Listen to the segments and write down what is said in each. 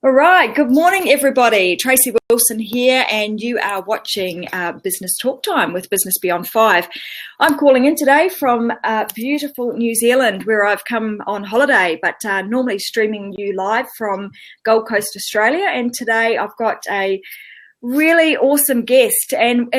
All right. Good morning, everybody. Tracy Wilson here, and you are watching Business Talk Time with Business Beyond 5. I'm calling in today from beautiful New Zealand, where I've come on holiday, but normally streaming you live from Gold Coast, Australia. And today I've got a really awesome guest, and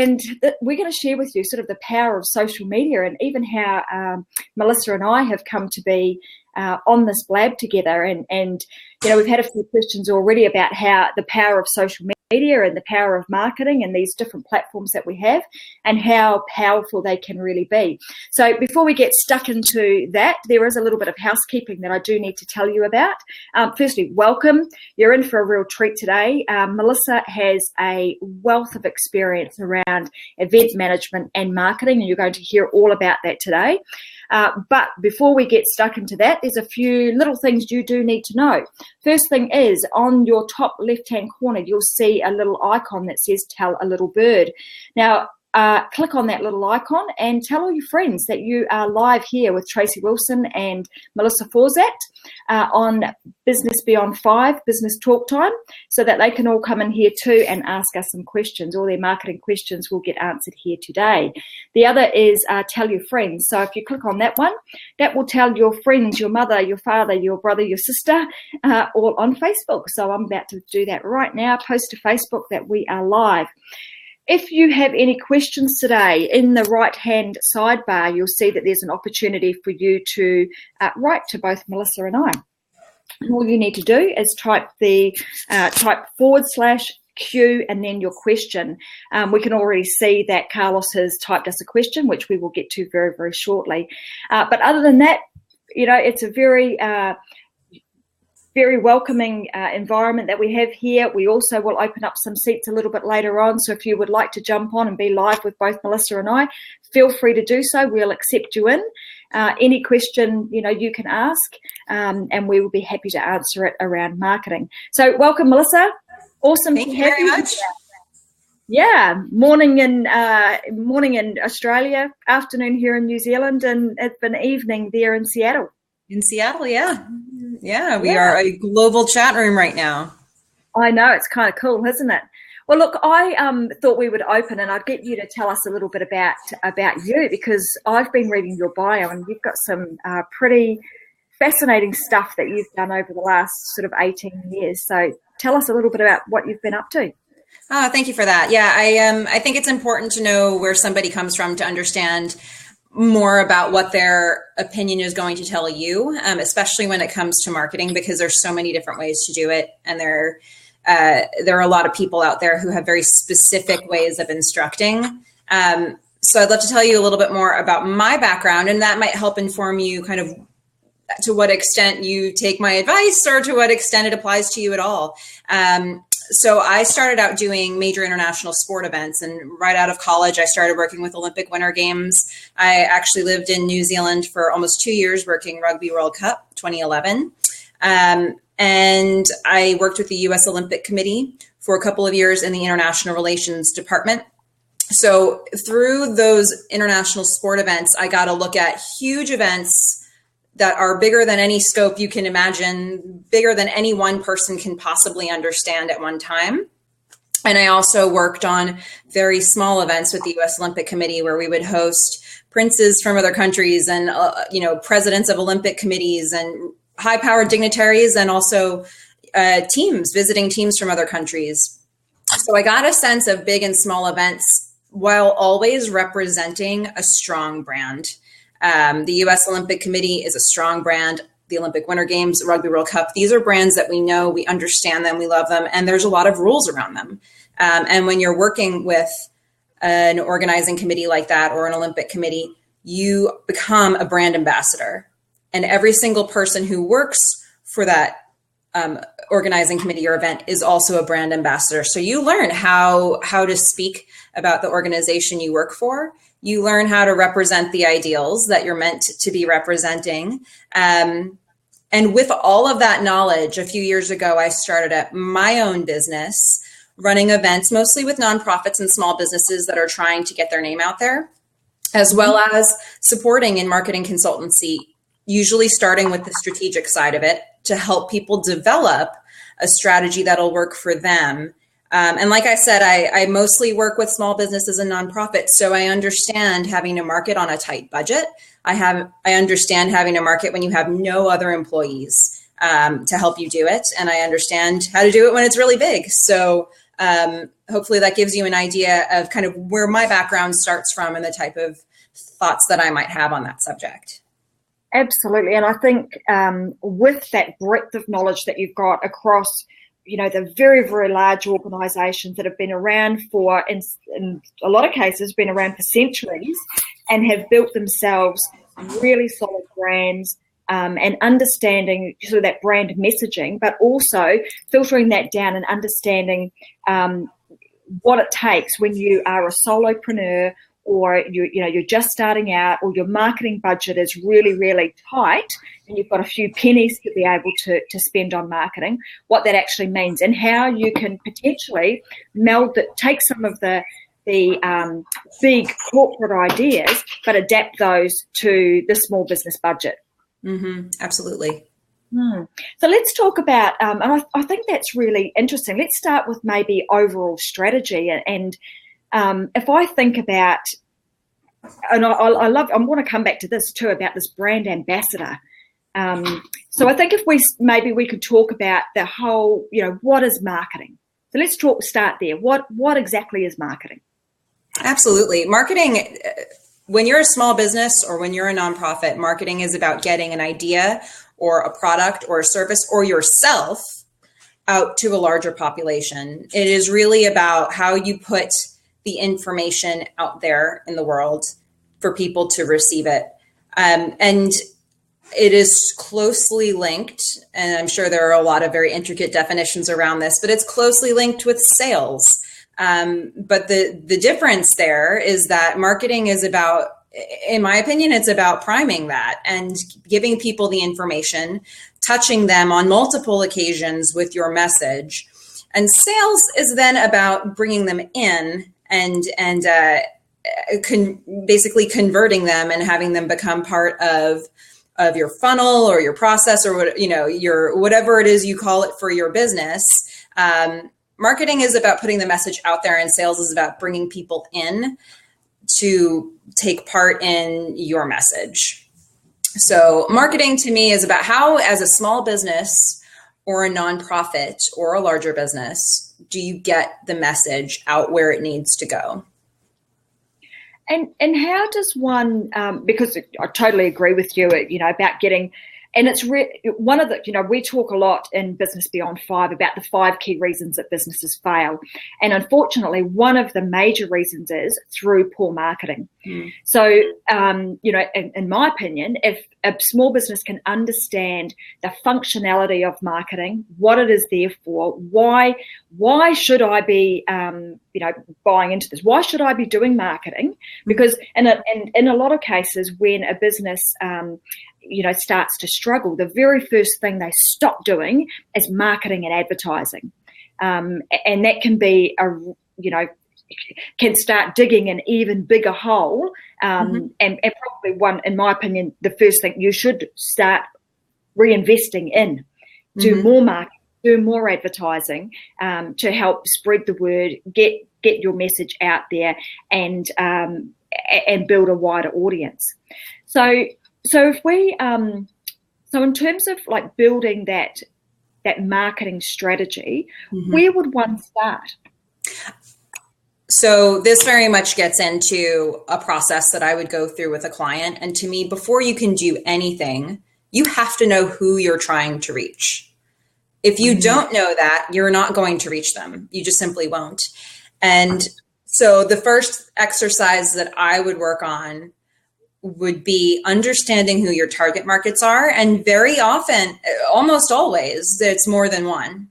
we're going to share with you sort of the power of social media and even how Melissa and I have come to be on this blab together. And you know, we've had a few questions already about how the power of social media and the power of marketing and these different platforms that we have and how powerful they can really be. So before we get stuck into that, there is a little bit of housekeeping that I do need to tell you about. Firstly, welcome. You're in for a real treat today. Melissa has a wealth of experience around event management and marketing, and you're going to hear all about that today. But before we get stuck into that, there's a few little things you do need to know. First thing is, on your top left-hand corner, you'll see a little icon that says Tell a Little Bird. Now, click on that little icon and tell all your friends that you are live here with Tracy Wilson and Melissa Forziat on Business Beyond 5, Business Talk Time, so that they can all come in here too and ask us some questions. All their marketing questions will get answered here today. The other is tell your friends. So if you click on that one, that will tell your friends, your mother, your father, your brother, your sister, all on Facebook. So I'm about to do that right now, post to Facebook that we are live. If you have any questions today, in the right-hand sidebar, you'll see that there's an opportunity for you to write to both Melissa and I. And all you need to do is type /Q and then your question. We can already see that Carlos has typed us a question, which we will get to very, very shortly. But other than that, you know, it's a very welcoming environment that we have here. We also will open up some seats a little bit later on. So if you would like to jump on and be live with both Melissa and I, feel free to do so. We'll accept you in. Any question, you know, you can ask, and we will be happy to answer it around marketing. So welcome, Melissa. Awesome Thank to you have very you. much. Yeah, morning in Australia, afternoon here in New Zealand, and it's been evening there in Seattle. In Seattle, yeah. Yeah, we are a global chat room right now. I know, it's kind of cool, isn't it? Well, look, I thought we would open and I'd get you to tell us a little bit about you, because I've been reading your bio and you've got some pretty fascinating stuff that you've done over the last sort of 18 years. So tell us a little bit about what you've been up to. Oh, thank you for that. Yeah, I think it's important to know where somebody comes from to understand more about what their opinion is going to tell you, especially when it comes to marketing, because there's so many different ways to do it. And there are a lot of people out there who have very specific ways of instructing. So I'd love to tell you a little bit more about my background, and that might help inform you kind of to what extent you take my advice or to what extent it applies to you at all. So I started out doing major international sport events, and right out of college, I started working with Olympic Winter Games. I actually lived in New Zealand for almost 2 years working Rugby World Cup 2011. And I worked with the U.S. Olympic Committee for a couple of years in the International Relations Department. So through those international sport events, I got to look at huge events that are bigger than any scope you can imagine, bigger than any one person can possibly understand at one time. And I also worked on very small events with the U.S. Olympic Committee, where we would host princes from other countries and, presidents of Olympic committees and high-powered dignitaries, and also visiting teams from other countries. So I got a sense of big and small events while always representing a strong brand. The U.S. Olympic Committee is a strong brand. The Olympic Winter Games, Rugby World Cup, these are brands that we know, we understand them, we love them, and there's a lot of rules around them. And when you're working with an organizing committee like that or an Olympic committee, you become a brand ambassador. And every single person who works for that organizing committee or event is also a brand ambassador. So you learn how to speak about the organization you work for. You learn how to represent the ideals that you're meant to be representing. And with all of that knowledge, a few years ago, I started up my own business, running events, mostly with nonprofits and small businesses that are trying to get their name out there, as well as supporting in marketing consultancy, usually starting with the strategic side of it to help people develop a strategy that'll work for them. And like I said, I mostly work with small businesses and nonprofits, so I understand having to market on a tight budget. I understand having to market when you have no other employees to help you do it, and I understand how to do it when it's really big. So hopefully that gives you an idea of kind of where my background starts from and the type of thoughts that I might have on that subject. Absolutely. And I think with that breadth of knowledge that you've got across, the very, very large organisations that have been around for, in a lot of cases, been around for centuries and have built themselves really solid brands, and understanding sort of that brand messaging, but also filtering that down and understanding what it takes when you are a solopreneur, or you're just starting out, or your marketing budget is really, really tight and you've got a few pennies to be able to spend on marketing, what that actually means and how you can potentially take some of the big corporate ideas, but adapt those to the small business budget. Mm-hmm. Absolutely. So let's talk about, and I think that's really interesting. Let's start with maybe overall strategy. And if I think about, and I want to come back to this too, about this brand ambassador. So I think if we could talk about the whole, what is marketing? So let's start there. What exactly is marketing? Absolutely. Marketing, when you're a small business or when you're a nonprofit, marketing is about getting an idea or a product or a service or yourself out to a larger population. It is really about how you put the information out there in the world for people to receive it. And it is closely linked, and I'm sure there are a lot of very intricate definitions around this, but it's closely linked with sales. But the difference there is that marketing is about, in my opinion, it's about priming that and giving people the information, touching them on multiple occasions with your message. And sales is then about bringing them in and basically converting them and having them become part of your funnel or your process or your whatever it is you call it for your business. Marketing is about putting the message out there, and sales is about bringing people in to take part in your message. So marketing to me is about how, as a small business or a nonprofit or a larger business, do you get the message out where it needs to go? And how does one, because I totally agree with you, about getting, and it's one of the, we talk a lot in Business Beyond 5 about the 5 key reasons that businesses fail. And unfortunately, one of the major reasons is through poor marketing. So, in my opinion, if a small business can understand the functionality of marketing, what it is there for, why should I be, buying into this? Why should I be doing marketing? Because in a lot of cases, when a business, starts to struggle, the very first thing they stop doing is marketing and advertising. And that can be can start digging an even bigger hole. And probably one, in my opinion, the first thing you should start reinvesting in, do more marketing, do more advertising, to help spread the word, get your message out there, and build a wider audience. So if we, so in terms of like building that marketing strategy, where would one start? So this very much gets into a process that I would go through with a client. And to me, before you can do anything, you have to know who you're trying to reach. If you don't know that, you're not going to reach them. You just simply won't. And so the first exercise that I would work on would be understanding who your target markets are. And very often, almost always, it's more than one.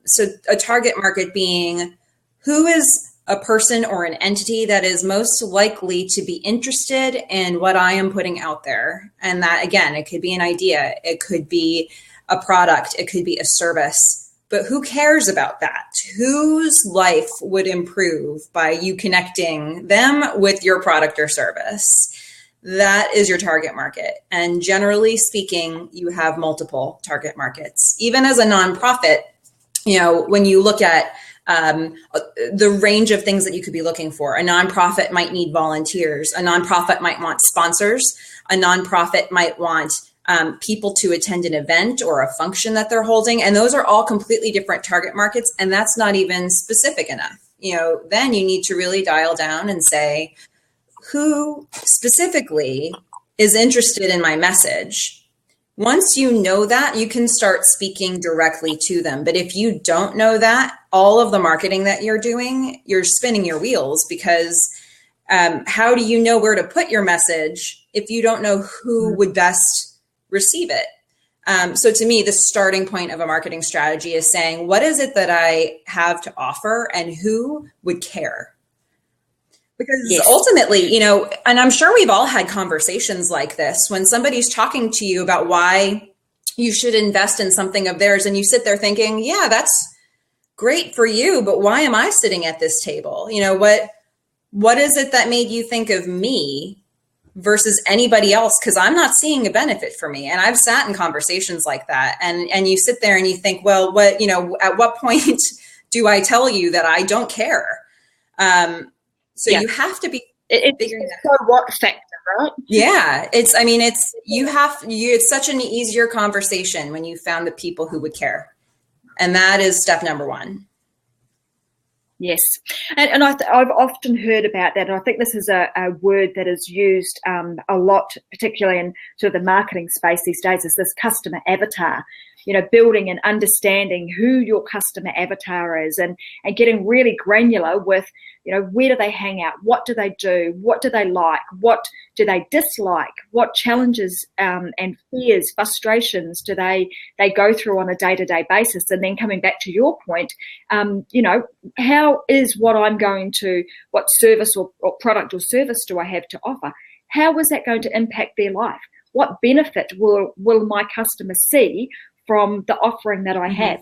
So a target market being, who is a person or an entity that is most likely to be interested in what I am putting out there? And that, again, it could be an idea, it could be a product, it could be a service, but who cares about that? Whose life would improve by you connecting them with your product or service? that is your target market. And generally speaking, you have multiple target markets. Even as a nonprofit, when you look at the range of things that you could be looking for, a nonprofit might need volunteers. A nonprofit might want sponsors. A nonprofit might want people to attend an event or a function that they're holding. And those are all completely different target markets. And that's not even specific enough. Then you need to really dial down and say, who specifically is interested in my message? Once you know that, you can start speaking directly to them. But if you don't know that, all of the marketing that you're doing, you're spinning your wheels, because how do you know where to put your message if you don't know who would best receive it? So to me, the starting point of a marketing strategy is saying, what is it that I have to offer and who would care? Because ultimately, and I'm sure we've all had conversations like this when somebody's talking to you about why you should invest in something of theirs, and you sit there thinking, yeah, that's great for you, but why am I sitting at this table? What is it that made you think of me versus anybody else? Because I'm not seeing a benefit for me. And I've sat in conversations like that, and you sit there and you think, well, at what point do I tell you that I don't care? So you have to be figuring that out. So what factor, right? Yeah. It's such an easier conversation when you found the people who would care. And that is step number one. Yes. And I've often heard about that. And I think this is a word that is used a lot, particularly in sort of the marketing space these days, is this customer avatar. Building and understanding who your customer avatar is, and getting really granular with, where do they hang out? What do they do? What do they like? What do they dislike? What challenges and fears, frustrations do they go through on a day-to-day basis? And then coming back to your point, how is what service or product or service do I have to offer? How is that going to impact their life? What benefit will my customer see from the offering that I have?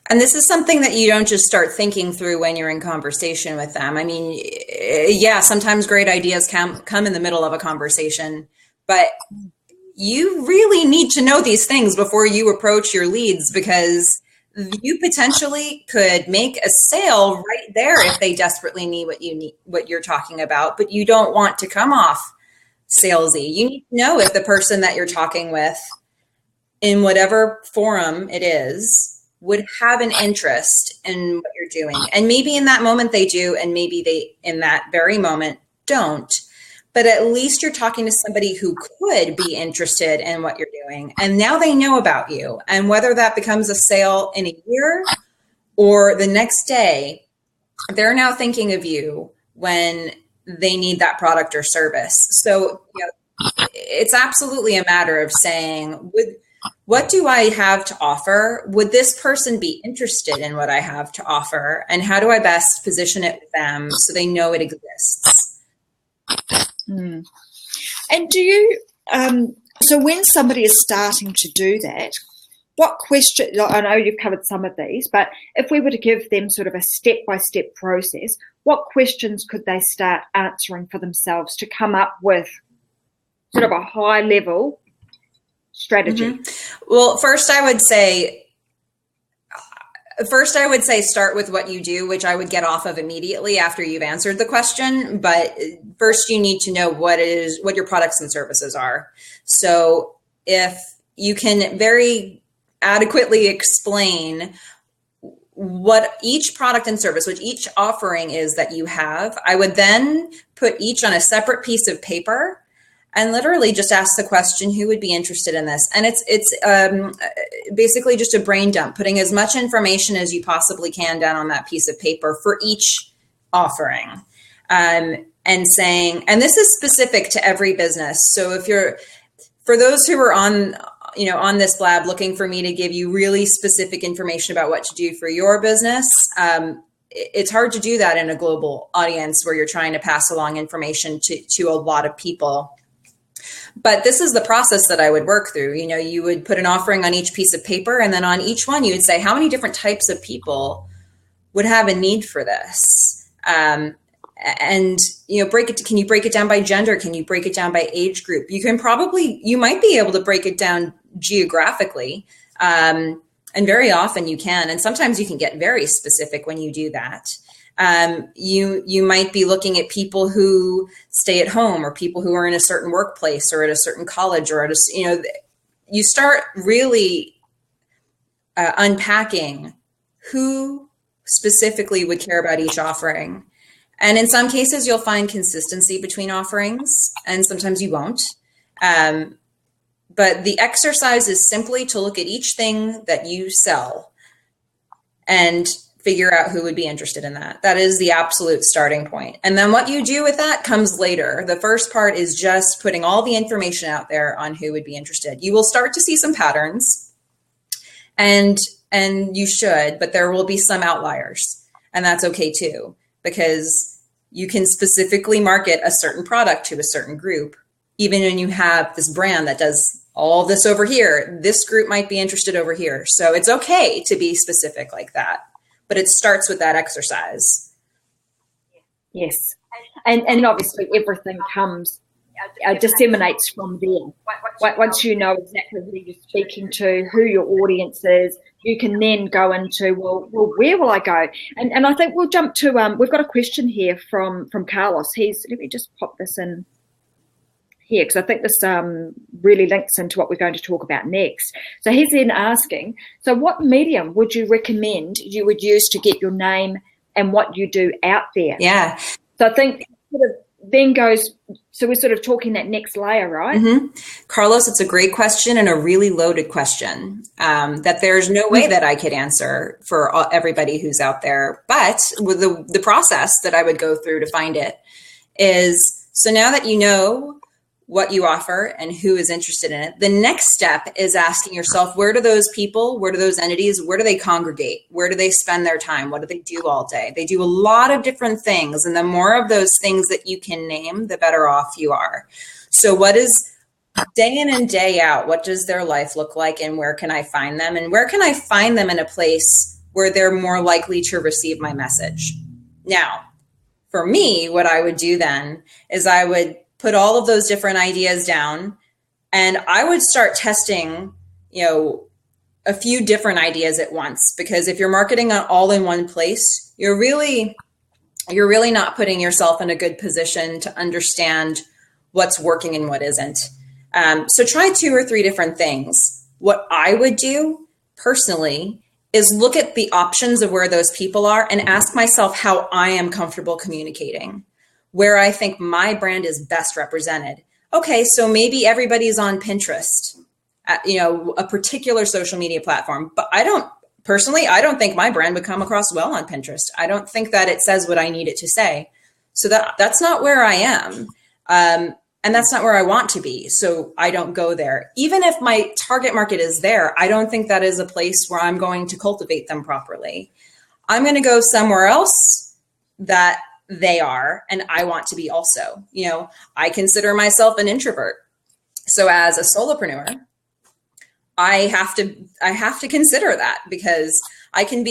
And this is something that you don't just start thinking through when you're in conversation with them. I mean, yeah, sometimes great ideas come in the middle of a conversation, but you really need to know these things before you approach your leads, because you potentially could make a sale right there if they desperately need what you're talking about, but you don't want to come off salesy. You need to know if the person that you're talking with, in whatever forum it is, would have an interest in what you're doing. And maybe in that moment they do, and maybe they, in that very moment, don't. But at least you're talking to somebody who could be interested in what you're doing. And now they know about you. And whether that becomes a sale in a year or the next day, they're now thinking of you when they need that product or service. So it's absolutely a matter of saying, what do I have to offer? Would this person be interested in what I have to offer? And how do I best position it with them so they know it exists? Mm. And do you, so when somebody is starting to do that, what question, I know you've covered some of these, but if we were to give them sort of a step-by-step process, what questions could they start answering for themselves to come up with sort of a high-level strategy? Mm-hmm. Well, first I would say start with what you do, which I would get off of immediately after you've answered the question. But first you need to know what your products and services are. So if you can very adequately explain what each product and service, which each offering is that you have, I would then put each on a separate piece of paper and literally just ask the question, who would be interested in this? And it's basically just a brain dump, putting as much information as you possibly can down on that piece of paper for each offering. And saying, and this is specific to every business. So for those who are on this blab looking for me to give you really specific information about what to do for your business, it's hard to do that in a global audience where you're trying to pass along information to a lot of people. But this is the process that I would work through. You would put an offering on each piece of paper, and then on each one, you would say, how many different types of people would have a need for this? And, can you break it down by gender? Can you break it down by age group? You might be able to break it down geographically. And very often you can, and sometimes you can get very specific when you do that. You might be looking at people who stay at home, or people who are in a certain workplace, or at a certain college, or you start really unpacking who specifically would care about each offering. And in some cases, you'll find consistency between offerings, and sometimes you won't. But the exercise is simply to look at each thing that you sell and figure out who would be interested in that. That is the absolute starting point. And then what you do with that comes later. The first part is just putting all the information out there on who would be interested. You will start to see some patterns, and you should, but there will be some outliers, and that's okay too, because you can specifically market a certain product to a certain group. Even when you have this brand that does all this over here, this group might be interested over here. So it's okay to be specific like that, but it starts with that exercise. Yes. And obviously everything disseminates from there. Once you know exactly who you're speaking to, who your audience is, you can then go into, well, where will I go? And I think we'll jump to, we've got a question here from Carlos. Let me just pop this in here, because I think this really links into what we're going to talk about next. So he's then asking, so what medium would you recommend you would use to get your name and what you do out there? Yeah. So I think sort of then goes, so we're sort of talking that next layer, right? Mm-hmm. Carlos, it's a great question and a really loaded question that there's no way that I could answer for everybody who's out there. But with the process that I would go through to find it is, so now that you know what you offer and who is interested in it, the next step is asking yourself, where do those people, where do those entities, where do they congregate? Where do they spend their time? What do they do all day? They do a lot of different things. And the more of those things that you can name, the better off you are. So what is day in and day out? What does their life look like, and where can I find them? And where can I find them in a place where they're more likely to receive my message? Now, for me, what I would do then is I would put all of those different ideas down, and I would start testing, a few different ideas at once, because if you're marketing all in one place, you're really not putting yourself in a good position to understand what's working and what isn't. So try 2 or 3 different things. What I would do personally is look at the options of where those people are and ask myself how I am comfortable communicating, where I think my brand is best represented. Okay, so maybe everybody's on Pinterest, a particular social media platform, but I don't think my brand would come across well on Pinterest. I don't think that it says what I need it to say. So that's not where I am. And that's not where I want to be. So I don't go there. Even if my target market is there, I don't think that is a place where I'm going to cultivate them properly. I'm going to go somewhere else that they are, and I want to be also. I consider myself an introvert. So as a solopreneur, I have to consider that, because I can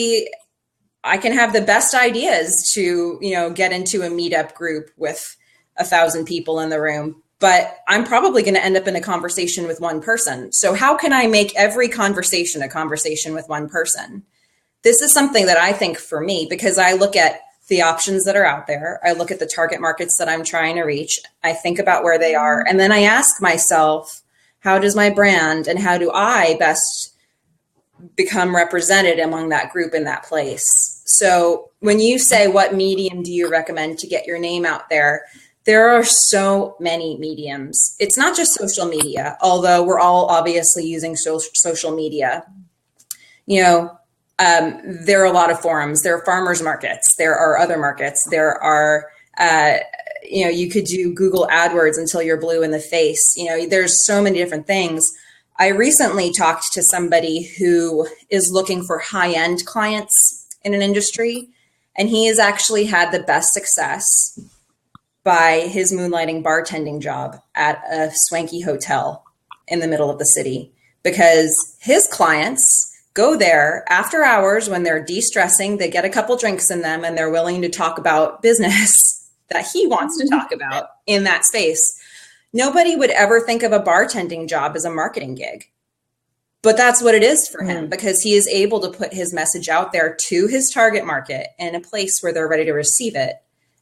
have the best ideas to, get into a meetup group with 1,000 people in the room, but I'm probably going to end up in a conversation with one person. So how can I make every conversation a conversation with one person? This is something that I think, for me, because I look at the options that are out there. I look at the target markets that I'm trying to reach. I think about where they are. And then I ask myself, how does my brand and how do I best become represented among that group in that place? So when you say, what medium do you recommend to get your name out there? There are so many mediums. It's not just social media, although we're all obviously using social media. There are a lot of forums. There are farmers markets. There are other markets. There are, you could do Google AdWords until you're blue in the face. There's so many different things. I recently talked to somebody who is looking for high-end clients in an industry, and he has actually had the best success by his moonlighting bartending job at a swanky hotel in the middle of the city, because his clients go there after hours when they're de-stressing, they get a couple drinks in them, and they're willing to talk about business. that he wants to talk about in that space. Nobody would ever think of a bartending job as a marketing gig. But that's what it is for him, because he is able to put his message out there to his target market in a place where they're ready to receive it.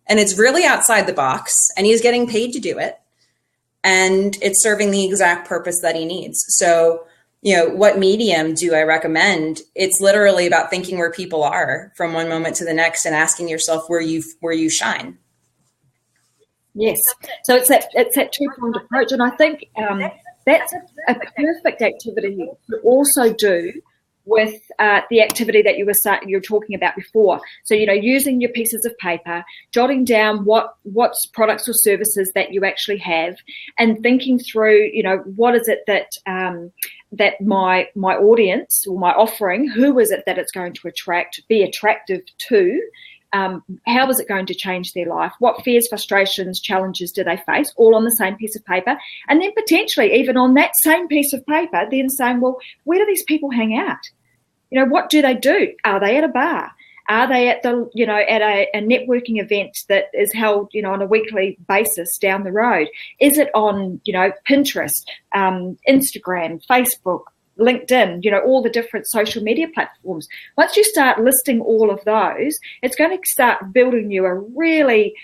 And it's really outside the box, and he's getting paid to do it. And it's serving the exact purpose that he needs. So, what medium do I recommend? It's literally about thinking where people are from one moment to the next and asking yourself where you shine. Yes. So it's that two-pronged approach. And I think that's a perfect activity to also do with the activity that you were talking about before. So, using your pieces of paper, jotting down what products or services that you actually have, and thinking through, what is it that that my audience or my offering, who is it that it's going to be attractive to? How is it going to change their life? What fears, frustrations, challenges do they face? All on the same piece of paper. And then potentially even on that same piece of paper, then saying, well, where do these people hang out? What do they do? Are they at a bar? Are they at the, at a networking event that is held, on a weekly basis down the road? Is it on, Pinterest, Instagram, Facebook, LinkedIn, all the different social media platforms? Once you start listing all of those, it's going to start building you a really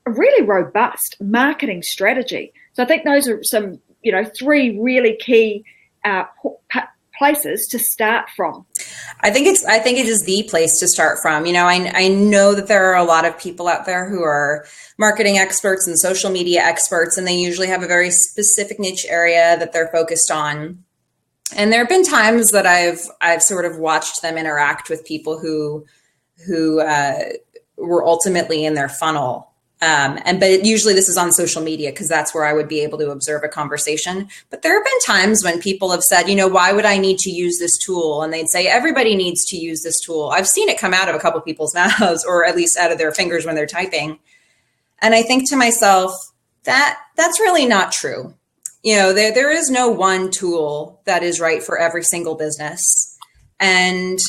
robust marketing strategy. So I think those are some, 3 really key places to start from. I think it is the place to start from. I know that there are a lot of people out there who are marketing experts and social media experts, and they usually have a very specific niche area that they're focused on. And there have been times that I've sort of watched them interact with people who were ultimately in their funnel. But usually this is on social media, because that's where I would be able to observe a conversation. But there have been times when people have said, why would I need to use this tool? And they'd say, everybody needs to use this tool. I've seen it come out of a couple people's mouths, or at least out of their fingers when they're typing. And I think to myself, that's really not true. There is no one tool that is right for every single business. And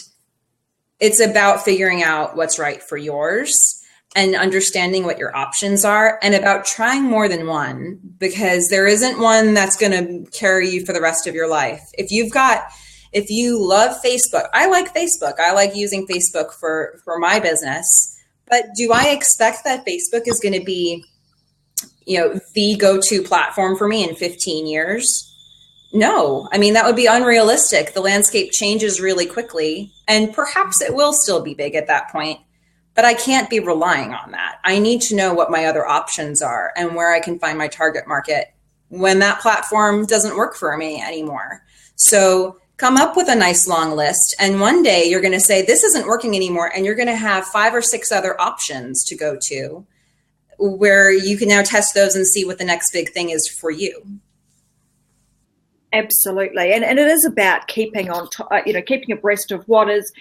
it's about figuring out what's right for yours and understanding what your options are, and about trying more than one, because there isn't one that's going to carry you for the rest of your life. If you love Facebook, I like Facebook. I like using Facebook for my business. But do I expect that Facebook is going to be the go-to platform for me in 15 years? No. I mean, that would be unrealistic. The landscape changes really quickly, and perhaps it will still be big at that point, but I can't be relying on that. I need to know what my other options are and where I can find my target market when that platform doesn't work for me anymore. So come up with a nice long list, and one day you're going to say, this isn't working anymore, and you're going to have 5 or 6 other options to go to, where you can now test those and see what the next big thing is for you. Absolutely. And it is about keeping on keeping abreast of what is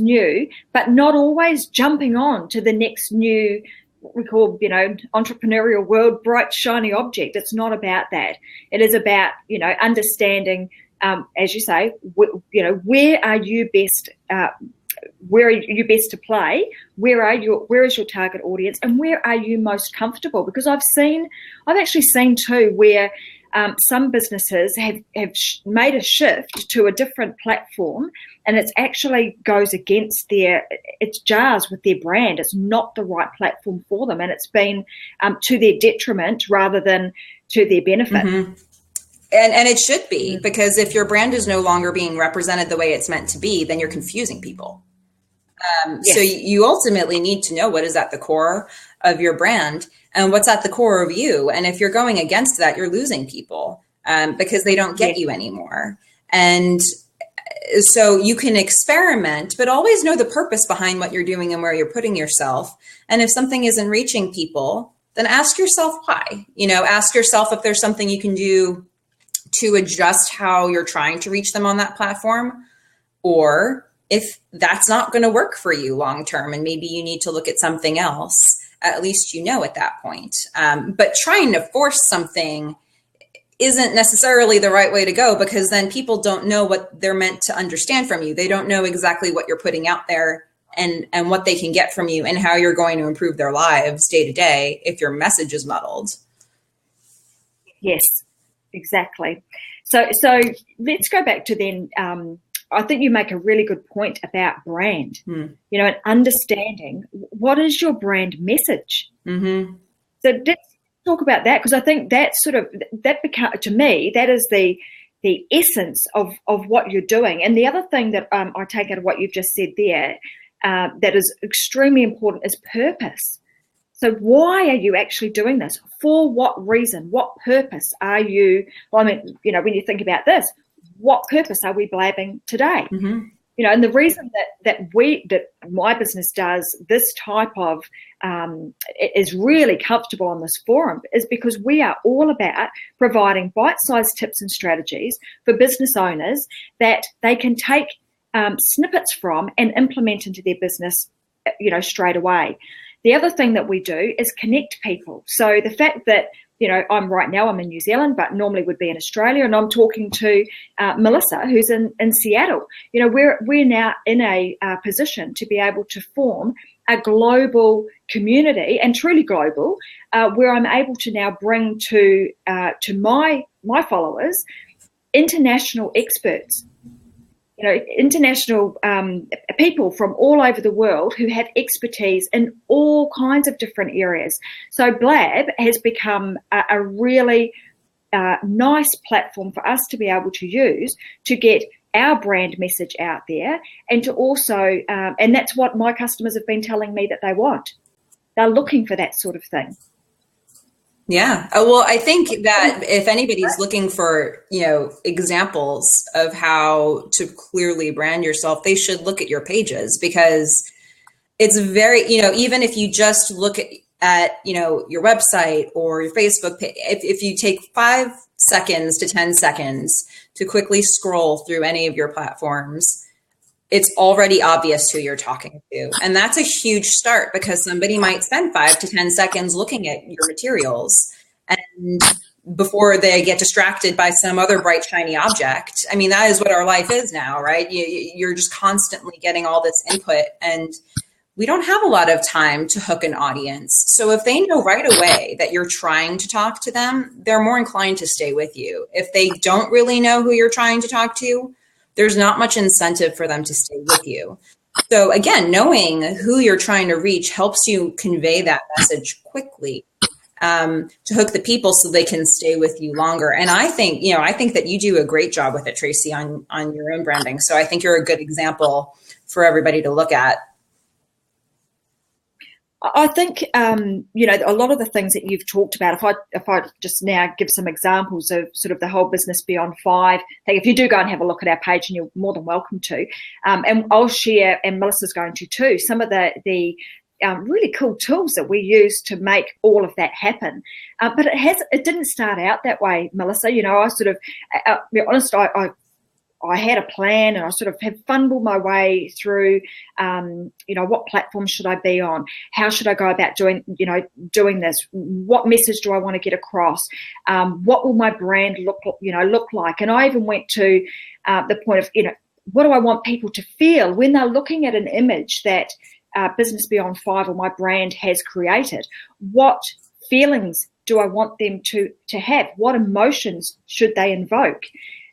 new, but not always jumping on to the next new, what we call, entrepreneurial world, bright, shiny object. It's not about that. It is about, understanding, as you say, where are you best, where are you best to play? Where is your target audience, and where are you most comfortable? Because I've actually seen too where some businesses have made a shift to a different platform, and it's actually goes against it jars with their brand. It's not the right platform for them, and it's been to their detriment rather than to their benefit. Mm-hmm. And it should be, because if your brand is no longer being represented the way it's meant to be, then you're confusing people. Yes. So you ultimately need to know what is at the core of your brand and what's at the core of you. And if you're going against that, you're losing people because they don't get you anymore. And so you can experiment, but always know the purpose behind what you're doing and where you're putting yourself. And if something isn't reaching people, then ask yourself why. Ask yourself if there's something you can do to adjust how you're trying to reach them on that platform, or if that's not going to work for you long term and maybe you need to look at something else, at least at that point. But trying to force something isn't necessarily the right way to go, because then people don't know what they're meant to understand from you. They don't know exactly what you're putting out there and what they can get from you and how you're going to improve their lives day to day if your message is muddled. Yes, exactly. So let's go back to then. I think you make a really good point about brand, and understanding what is your brand message. Mm-hmm. So let's talk about that, because I think that to me, that is the essence of what you're doing. And the other thing that I take out of what you've just said there that is extremely important is purpose. So why are you actually doing this? For what reason? What purpose are you? Well, I mean, when you think about this, what purpose are we blabbing today? Mm-hmm. And the reason that my business does this type of is really comfortable on this forum is because we are all about providing bite-sized tips and strategies for business owners that they can take snippets from and implement into their business, straight away. The other thing that we do is connect people. So the fact that, I'm in New Zealand, but normally would be in Australia, and I'm talking to Melissa, who's in Seattle. We're now in a position to be able to form a global community, and truly global, where I'm able to now bring to my followers international experts. International people from all over the world who have expertise in all kinds of different areas. So Blab has become a really nice platform for us to be able to use to get our brand message out there, and to also, and that's what my customers have been telling me that they want. They're looking for that sort of thing. Yeah. Well, I think that if anybody's looking for, examples of how to clearly brand yourself, they should look at your pages, because it's very, even if you just look at your website or your Facebook page, if you take 5 seconds to 10 seconds to quickly scroll through any of your platforms, it's already obvious who you're talking to. And that's a huge start, because somebody might spend 5 to 10 seconds looking at your materials, and before they get distracted by some other bright, shiny object. I mean, that is what our life is now, right? You're just constantly getting all this input, and we don't have a lot of time to hook an audience. So if they know right away that you're trying to talk to them, they're more inclined to stay with you. If they don't really know who you're trying to talk to, there's not much incentive for them to stay with you. So again, knowing who you're trying to reach helps you convey that message quickly, to hook the people so they can stay with you longer. And I think that you do a great job with it, Tracy, on your own branding. So I think you're a good example for everybody to look at. I think, a lot of the things that you've talked about, if I just now give some examples of sort of the whole Business Beyond 5, if you do go and have a look at our page, and you're more than welcome to, and I'll share, and Melissa's going to too, some of the really cool tools that we use to make all of that happen. But it didn't start out that way, Melissa. I sort of, to be honest, I had a plan, and I sort of have fumbled my way through, what platform should I be on? How should I go about doing this? What message do I want to get across? What will my brand look like? And I even went to the point of, what do I want people to feel when they're looking at an image that Business Beyond 5 or my brand has created? What feelings do I want them to have? What emotions should they invoke?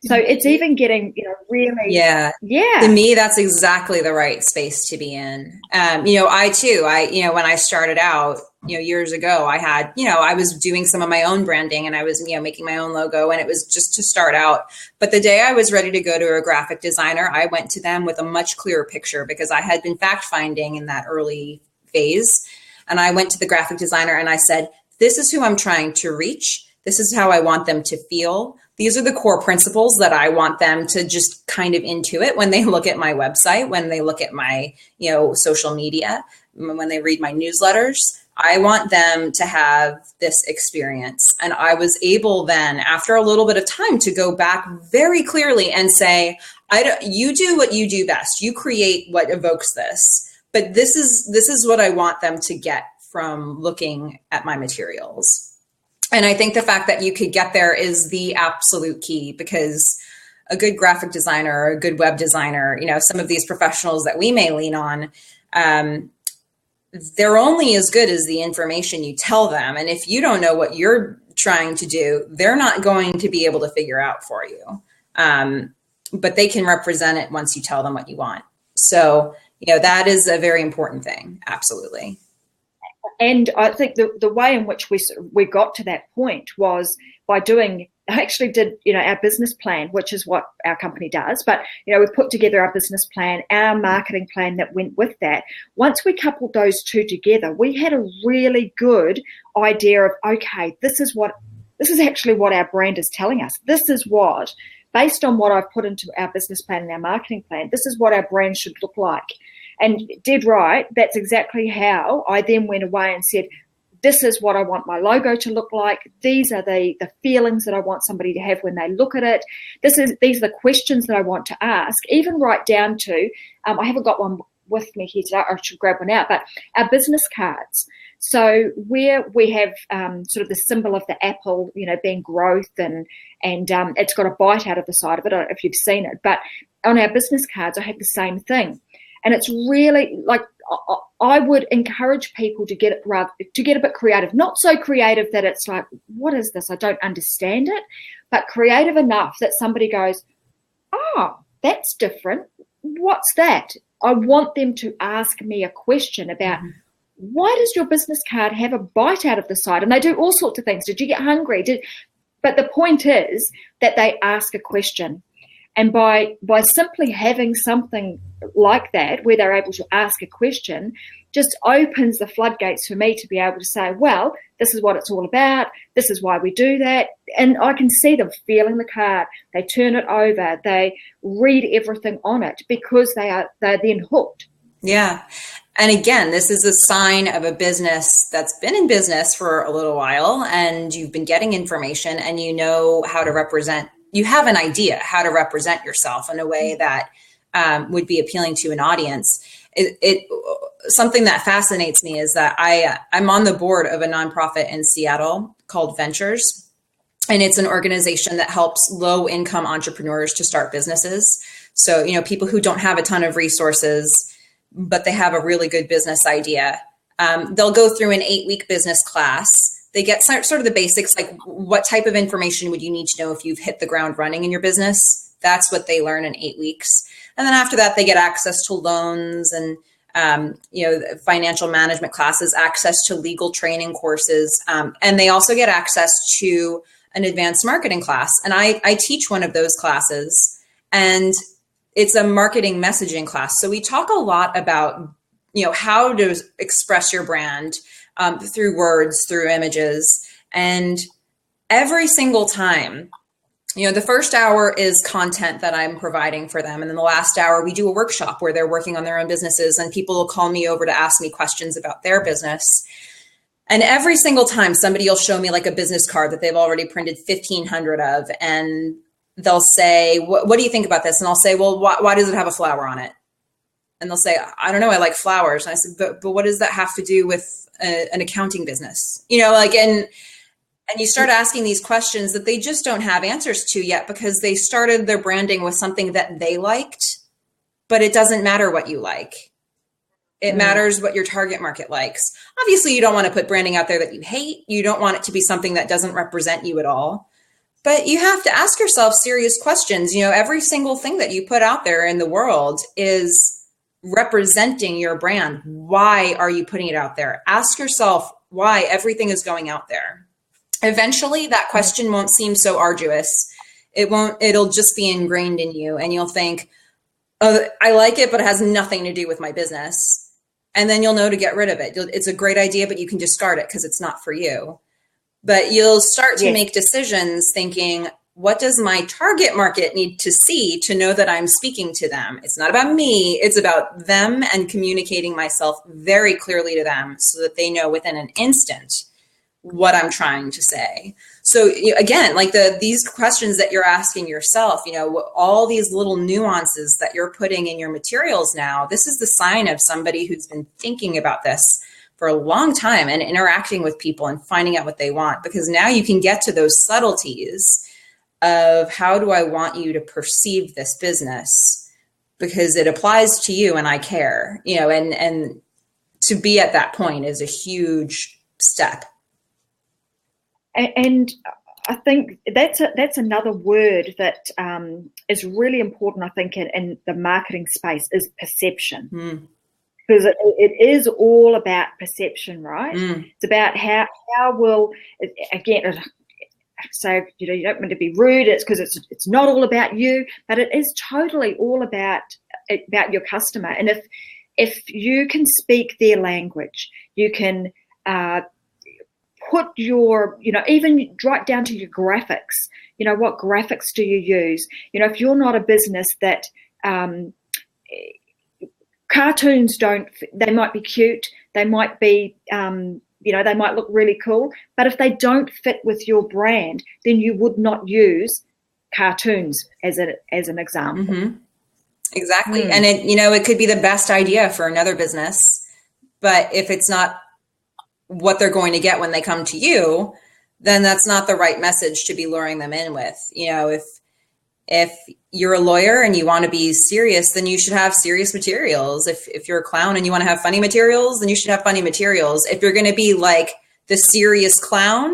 So it's even getting, really. Yeah. To me, that's exactly the right space to be in. I too, when I started out, years ago, I had, I was doing some of my own branding, and I was, making my own logo, and it was just to start out. But the day I was ready to go to a graphic designer, I went to them with a much clearer picture, because I had been fact finding in that early phase. And I went to the graphic designer and I said, this is who I'm trying to reach. This is how I want them to feel. These are the core principles that I want them to just kind of intuit when they look at my website, when they look at my, social media, when they read my newsletters. I want them to have this experience. And I was able then, after a little bit of time, to go back very clearly and say, you do what you do best. You create what evokes this. But this is what I want them to get from looking at my materials. And I think the fact that you could get there is the absolute key, because a good graphic designer or a good web designer, some of these professionals that we may lean on, they're only as good as the information you tell them. And if you don't know what you're trying to do, they're not going to be able to figure out for you. But they can represent it once you tell them what you want. So, that is a very important thing. Absolutely. And I think the way in which we got to that point was by I actually did, our business plan, which is what our company does. But, we put together our business plan, our marketing plan that went with that. Once we coupled those two together, we had a really good idea of, okay, this is actually what our brand is telling us. This is what, based on what I've put into our business plan and our marketing plan, this is what our brand should look like. And dead right, that's exactly how I then went away and said, this is what I want my logo to look like. These are the feelings that I want somebody to have when they look at it. These are the questions that I want to ask, even right down to, I haven't got one with me here today, I should grab one out, but our business cards. So where we have sort of the symbol of the apple, being growth and it's got a bite out of the side of it. I don't know if you've seen it, but on our business cards, I have the same thing. And it's really like, I would encourage people to get a bit creative, not so creative that it's like, what is this? I don't understand it, but creative enough that somebody goes, oh, that's different. What's that? I want them to ask me a question about, why does your business card have a bite out of the side? And they do all sorts of things. Did you get hungry? But the point is that they ask a question. And by simply having something like that, where they're able to ask a question, just opens the floodgates for me to be able to say, well, this is what it's all about. This is why we do that. And I can see them feeling the card. They turn it over. They read everything on it because they're then hooked. Yeah. And again, this is a sign of a business that's been in business for a little while, and you've been getting information and you know how to represent. You have an idea how to represent yourself in a way that would be appealing to an audience. Something that fascinates me is that I'm on the board of a nonprofit in Seattle called Ventures, and it's an organization that helps low-income entrepreneurs to start businesses. So, people who don't have a ton of resources, but they have a really good business idea. They'll go through an 8-week business class. They get sort of the basics, like what type of information would you need to know if you've hit the ground running in your business? That's what they learn in 8 weeks. And then after that, they get access to loans and, financial management classes, access to legal training courses. And they also get access to an advanced marketing class. And I teach one of those classes, and it's a marketing messaging class. So we talk a lot about, how to express your brand through words, through images. And every single time, the first hour is content that I'm providing for them. And then the last hour, we do a workshop where they're working on their own businesses, and people will call me over to ask me questions about their business. And every single time somebody will show me like a business card that they've already printed 1,500 of, and they'll say, what do you think about this? And I'll say, well, why does it have a flower on it? And they'll say, I don't know, I like flowers. And I said, but what does that have to do with an accounting business? And you start asking these questions that they just don't have answers to yet, because they started their branding with something that they liked, but it doesn't matter what you like. It matters what your target market likes. Obviously, you don't want to put branding out there that you hate. You don't want it to be something that doesn't represent you at all. But you have to ask yourself serious questions. Every single thing that you put out there in the world is representing your brand. Why are you putting it out there? Ask yourself why everything is going out there. Eventually, that question won't seem so arduous. It'll just be ingrained in you, and you'll think, oh, I like it, but it has nothing to do with my business. And then you'll know to get rid of it. It's a great idea, but you can discard it because it's not for you. But you'll start to make decisions thinking, what does my target market need to see to know that I'm speaking to them? It's not about me. It's about them, and communicating myself very clearly to them so that they know within an instant what I'm trying to say. So again, like these questions that you're asking yourself, all these little nuances that you're putting in your materials now, this is the sign of somebody who's been thinking about this for a long time and interacting with people and finding out what they want, because now you can get to those subtleties of how do I want you to perceive this business because it applies to you and I care, and to be at that point is a huge step. And I think that's another word that is really important, I think, in the marketing space is perception. Because it is all about perception, right? It's about how will, again, so you don't want to be rude. It's because it's not all about you, but it is totally all about your customer. And if you can speak their language, you can put your, even right down to your graphics. What graphics do you use? If you're not a business that cartoons they might be cute, they might be, they might look really cool, but if they don't fit with your brand, then you would not use cartoons as an example. Exactly. And it could be the best idea for another business, but if it's not what they're going to get when they come to you, then that's not the right message to be luring them in with. If you're a lawyer and you want to be serious, then you should have serious materials. If you're a clown and you want to have funny materials, then you should have funny materials. If you're going to be like the serious clown,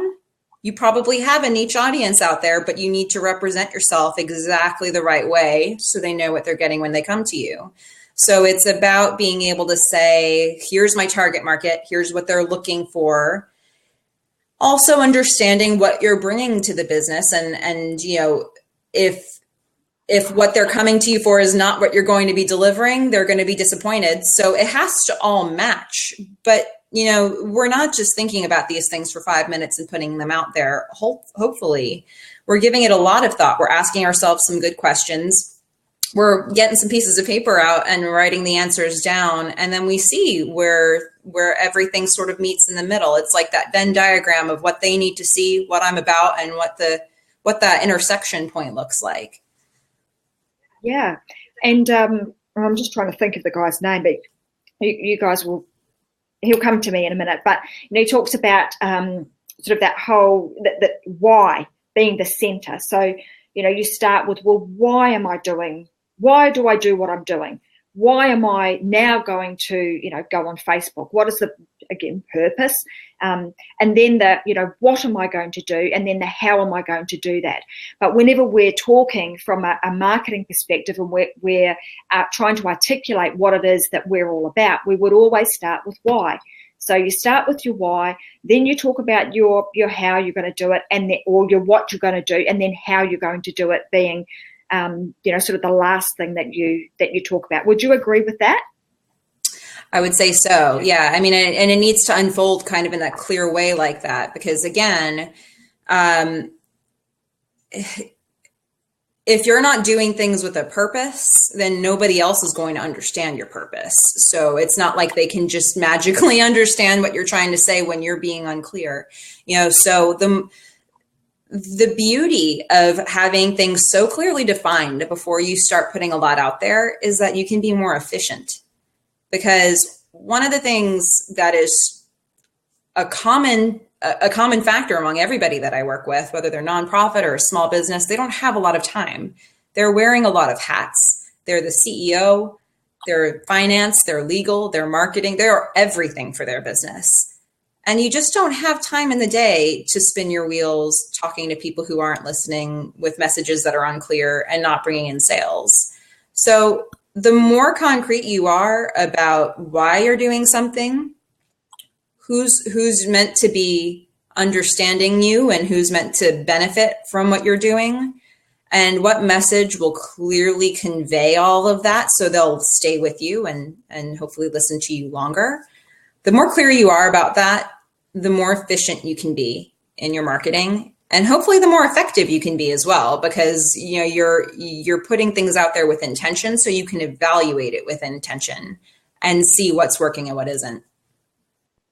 you probably have a niche audience out there, but you need to represent yourself exactly the right way so they know what they're getting when they come to you. So it's about being able to say, here's my target market, here's what they're looking for. Also understanding what you're bringing to the business and if what they're coming to you for is not what you're going to be delivering, they're going to be disappointed. So it has to all match. But, we're not just thinking about these things for 5 minutes and putting them out there. Hopefully, we're giving it a lot of thought. We're asking ourselves some good questions. We're getting some pieces of paper out and writing the answers down. And then we see where everything sort of meets in the middle. It's like that Venn diagram of what they need to see, what I'm about, and what that intersection point looks like. Yeah. And I'm just trying to think of the guy's name, but you guys he'll come to me in a minute. But, he talks about sort of that whole, that why being the center. So, you start with, well, why do I do what I'm doing? Why am I now going to, go on Facebook? What is the, again, purpose? And then what am I going to do? And then the how am I going to do that? But whenever we're talking from a marketing perspective and we're trying to articulate what it is that we're all about, we would always start with why. So you start with your why, then you talk about your how you're going to do it, or your what you're going to do, and then how you're going to do it being sort of the last thing that you talk about. Would you agree with that? I would say so. Yeah. I mean, and it needs to unfold kind of in that clear way like that, because again, if you're not doing things with a purpose, then nobody else is going to understand your purpose. So it's not like they can just magically understand what you're trying to say when you're being unclear, so the beauty of having things so clearly defined before you start putting a lot out there is that you can be more efficient. Because one of the things that is a common factor among everybody that I work with, whether they're nonprofit or a small business, they don't have a lot of time. They're wearing a lot of hats. They're the CEO, they're finance, they're legal, they're marketing, they're everything for their business. And you just don't have time in the day to spin your wheels talking to people who aren't listening with messages that are unclear and not bringing in sales. So the more concrete you are about why you're doing something, who's meant to be understanding you and who's meant to benefit from what you're doing, and what message will clearly convey all of that so they'll stay with you and hopefully listen to you longer. The more clear you are about that, the more efficient you can be in your marketing, and hopefully the more effective you can be as well, because you're putting things out there with intention, so you can evaluate it with intention and see what's working and what isn't.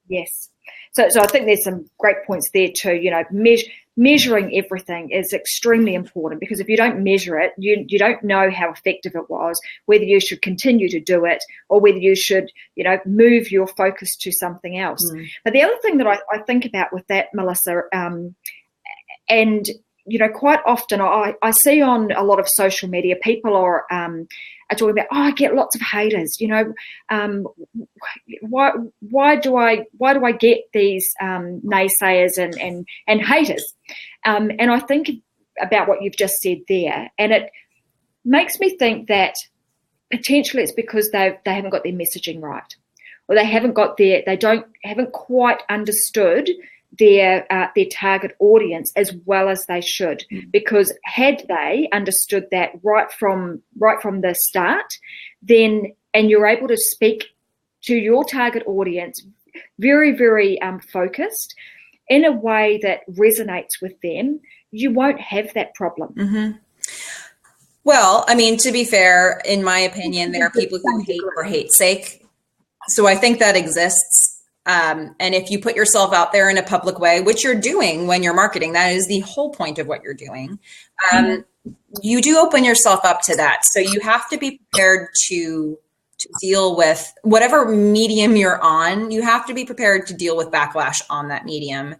Yes. So I think there's some great points there too. Measuring everything is extremely important, because if you don't measure it, you don't know how effective it was, whether you should continue to do it or whether you should, move your focus to something else. But the other thing that I think about with that, Melissa, and quite often I see on a lot of social media, people are talking about, I get lots of haters. Why do I get these naysayers and haters? And I think about what you've just said there, and it makes me think that potentially it's because they haven't got their messaging right, or they haven't quite understood their target audience as well as they should. Because had they understood that right from the start, then, and you're able to speak to your target audience very, very focused in a way that resonates with them, you won't have that problem. Mm-hmm. Well, I mean, to be fair, in my opinion, there are people who hate for hate's sake. So I think that exists. And if you put yourself out there in a public way, which you're doing when you're marketing, that is the whole point of what you're doing. You do open yourself up to that. So you have to be prepared to deal with whatever medium you're on. You have to be prepared to deal with backlash on that medium.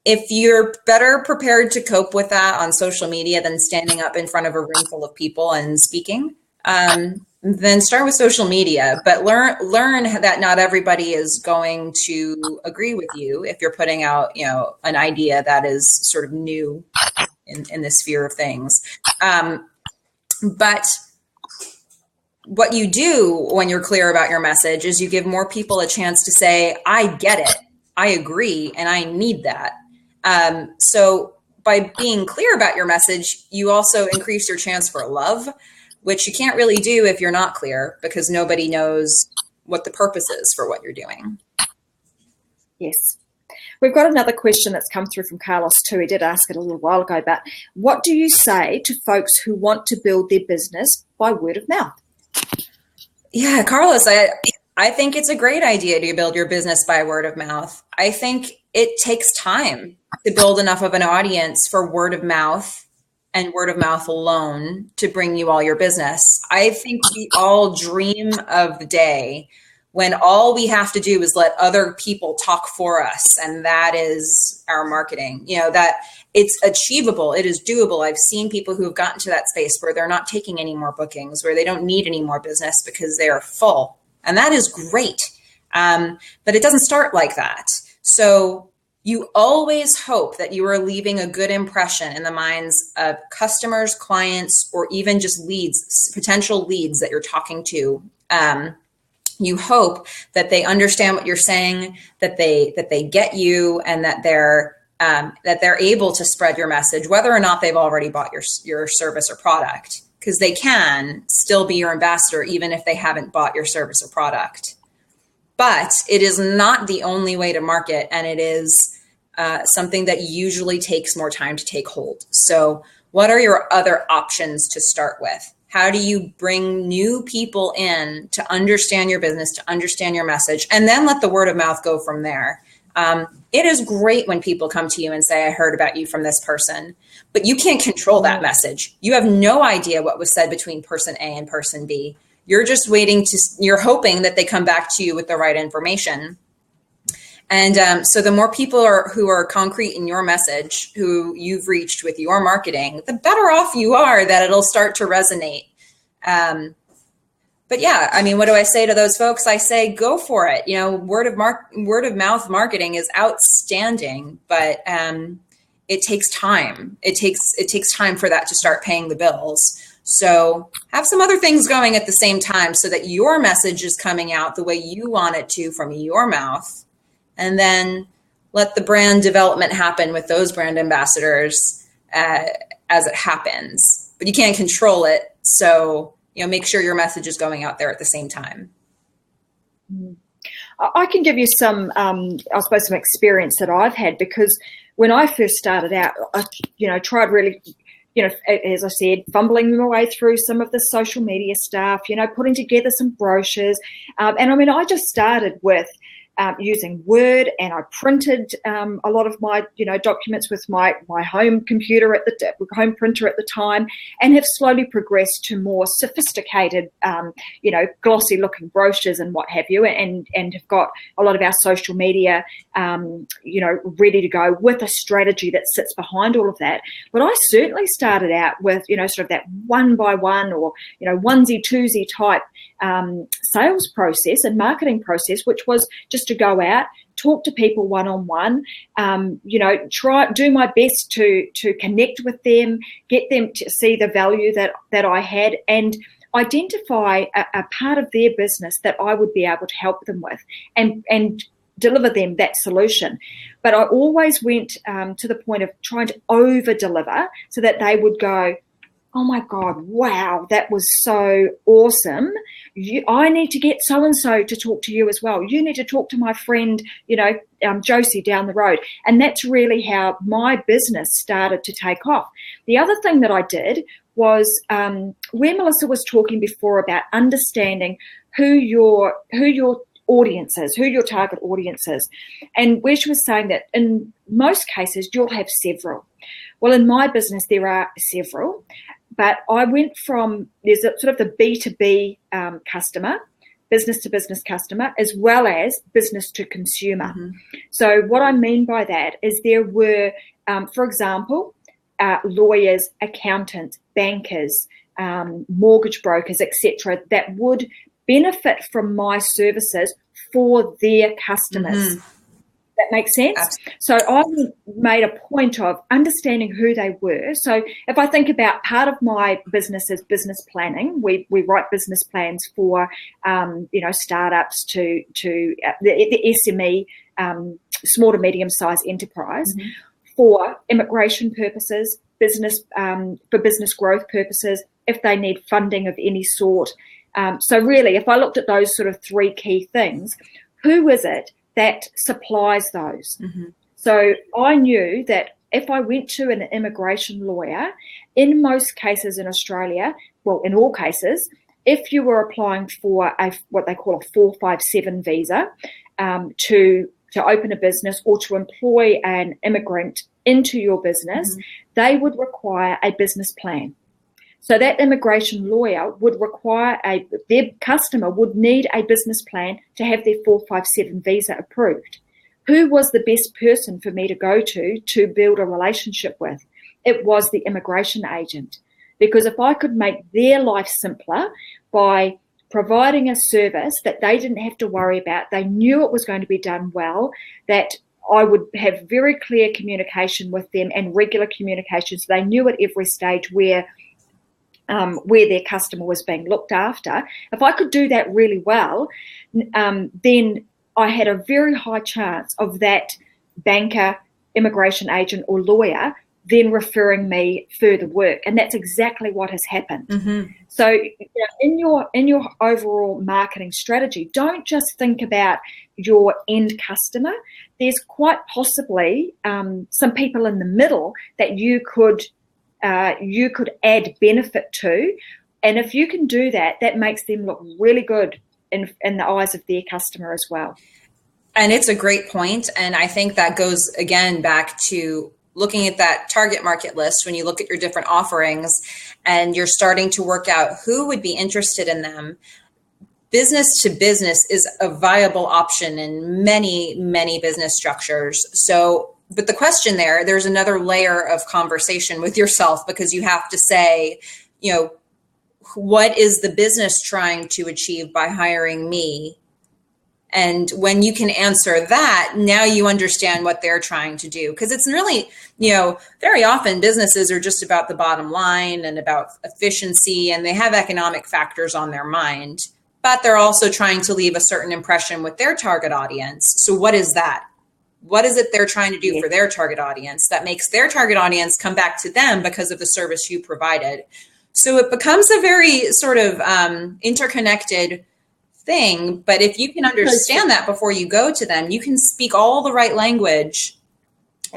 If you're better prepared to cope with that on social media than standing up in front of a room full of people and speaking, then start with social media, but learn that not everybody is going to agree with you if you're putting out, an idea that is sort of new in the sphere of things. But what you do when you're clear about your message is you give more people a chance to say, I get it, I agree, and I need that. So by being clear about your message, you also increase your chance for love, which you can't really do if you're not clear, because nobody knows what the purpose is for what you're doing. Yes. We've got another question that's come through from Carlos too. He did ask it a little while ago, but what do you say to folks who want to build their business by word of mouth? Yeah, Carlos, I think it's a great idea to build your business by word of mouth. I think it takes time to build enough of an audience for word of mouth and word of mouth alone to bring you all your business. I think we all dream of the day when all we have to do is let other people talk for us. And that is our marketing, that it's achievable. It is doable. I've seen people who have gotten to that space where they're not taking any more bookings, where they don't need any more business because they are full. And that is great. But it doesn't start like that. So you always hope that you are leaving a good impression in the minds of customers, clients, or even just leads, potential leads that you're talking to. You hope that they understand what you're saying, that they get you, and that they're able to spread your message, whether or not they've already bought your service or product, because they can still be your ambassador even if they haven't bought your service or product. But it is not the only way to market, and it is something that usually takes more time to take hold. So what are your other options to start with? How do you bring new people in to understand your business, to understand your message, and then let the word of mouth go from there? It is great when people come to you and say, I heard about you from this person, but you can't control that message. You have no idea what was said between person A and person B. You're just you're hoping that they come back to you with the right information. And so the more people who are concrete in your message, who you've reached with your marketing, the better off you are that it'll start to resonate. But yeah, I mean, what do I say to those folks? I say, go for it. Word of mouth marketing is outstanding, but it takes time. It takes time for that to start paying the bills. So have some other things going at the same time so that your message is coming out the way you want it to from your mouth. And then let the brand development happen with those brand ambassadors as it happens. But you can't control it. So, make sure your message is going out there at the same time. I can give you some, some experience that I've had, because when I first started out, I, tried really, as I said, fumbling my way through some of the social media stuff, putting together some brochures. And I mean, I just started with using Word, and I printed a lot of my documents with my home computer home printer at the time, and have slowly progressed to more sophisticated glossy looking brochures and what have you, and have got a lot of our social media ready to go with a strategy that sits behind all of that. But I certainly started out with sort of that one by one or onesie twosie type sales process and marketing process, which was just to go out, talk to people one-on-one, do my best to connect with them, get them to see the value that I had, and identify a part of their business that I would be able to help them with, and deliver them that solution. But I always went to the point of trying to over-deliver so that they would go, oh my God, wow, that was so awesome. I need to get so-and-so to talk to you as well. You need to talk to my friend, Josie down the road. And that's really how my business started to take off. The other thing that I did was where Melissa was talking before about understanding who your audience is, who your target audience is, and where she was saying that in most cases you'll have several. Well, in my business there are several, but I went from, there's a sort of the B2B customer, business to business customer, as well as business to consumer. Mm-hmm. So what I mean by that is there were, for example, lawyers, accountants, bankers, mortgage brokers, etc., that would benefit from my services for their customers. Mm-hmm. That makes sense? Absolutely. So I made a point of understanding who they were. So if I think about part of my business is business planning, we write business plans for startups to the SME, small to medium sized enterprise, mm-hmm. for immigration purposes, business for business growth purposes, if they need funding of any sort. So really, if I looked at those sort of three key things, who is it that supplies those? Mm-hmm. So I knew that if I went to an immigration lawyer, in most cases in Australia, well, in all cases, if you were applying for what they call a 457 visa to open a business or to employ an immigrant into your business, mm-hmm. they would require a business plan. So that immigration lawyer would require their customer would need a business plan to have their 457 visa approved. Who was the best person for me to go to build a relationship with? It was the immigration agent. Because if I could make their life simpler by providing a service that they didn't have to worry about, they knew it was going to be done well, that I would have very clear communication with them and regular communication, so they knew at every stage where their customer was being looked after. If I could do that really well, then I had a very high chance of that banker, immigration agent or lawyer then referring me further work. And that's exactly what has happened. Mm-hmm. So in your overall marketing strategy, don't just think about your end customer. There's quite possibly some people in the middle that you could add benefit to. And if you can do that, that makes them look really good in the eyes of their customer as well. And it's a great point. And I think that goes again back to looking at that target market list when you look at your different offerings and you're starting to work out who would be interested in them. Business to business is a viable option in many, many business structures. So, but the question there's another layer of conversation with yourself, because you have to say, what is the business trying to achieve by hiring me? And when you can answer that, now you understand what they're trying to do. Because it's really, very often businesses are just about the bottom line and about efficiency, and they have economic factors on their mind, but they're also trying to leave a certain impression with their target audience. So what is that? What is it they're trying to do for their target audience that makes their target audience come back to them because of the service you provided? So it becomes a very sort of interconnected thing. But if you can understand that before you go to them, you can speak all the right language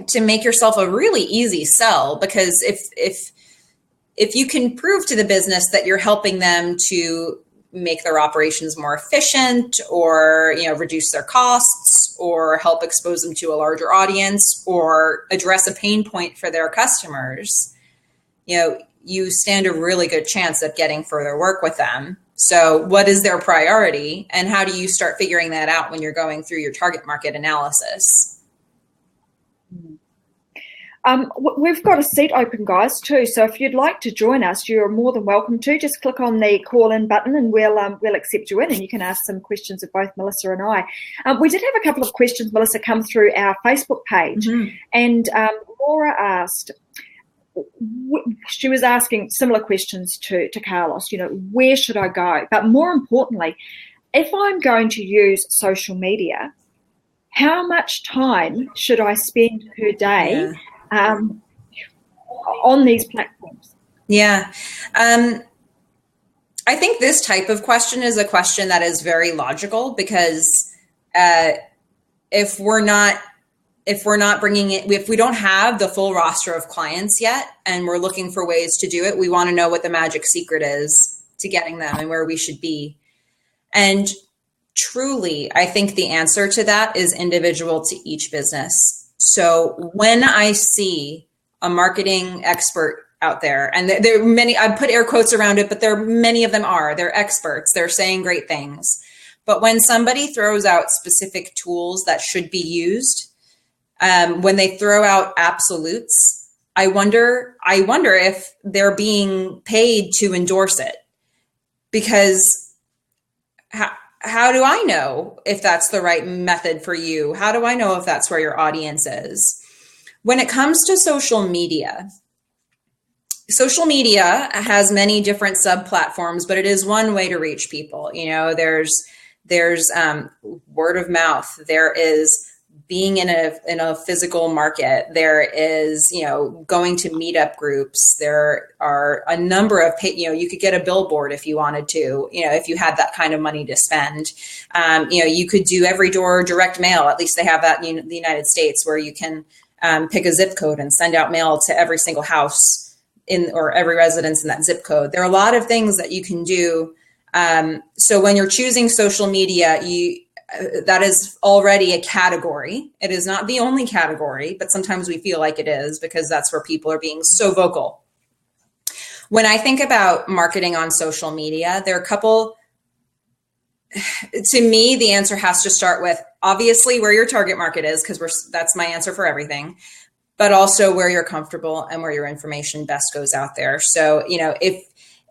to make yourself a really easy sell. Because if you can prove to the business that you're helping them to make their operations more efficient, or, reduce their costs, or help expose them to a larger audience, or address a pain point for their customers, you stand a really good chance of getting further work with them. So what is their priority, and how do you start figuring that out when you're going through your target market analysis? We've got a seat open, guys, too. So if you'd like to join us, you're more than welcome to. Just click on the call in button and we'll accept you in, and you can ask some questions of both Melissa and I. We did have a couple of questions, Melissa, come through our Facebook page. Mm-hmm. And Laura asked, she was asking similar questions to Carlos, where should I go? But more importantly, if I'm going to use social media, how much time should I spend per day on these platforms? Yeah. I think this type of question is a question that is very logical, because if we don't have the full roster of clients yet, and we're looking for ways to do it, we want to know what the magic secret is to getting them and where we should be. And truly, I think the answer to that is individual to each business. So when I see a marketing expert out there, and there are many, I put air quotes around it, but many of them they're experts, they're saying great things. But when somebody throws out specific tools that should be used, when they throw out absolutes, I wonder if they're being paid to endorse it. Because how do I know if that's the right method for you? How do I know if that's where your audience is? When it comes to social media has many different sub-platforms, but it is one way to reach people. There's word of mouth. There is being in a physical market. There is, going to meetup groups. There are a number of, you could get a billboard if you wanted to, if you had that kind of money to spend. You could do every door direct mail. At least they have that in the United States, where you can pick a zip code and send out mail to every single house or every residence in that zip code. There are a lot of things that you can do. So when you're choosing social media, that is already a category. It is not the only category, but sometimes we feel like it is, because that's where people are being so vocal. When I think about marketing on social media, there are a couple, to me, the answer has to start with obviously where your target market is, because that's my answer for everything, but also where you're comfortable and where your information best goes out there. So,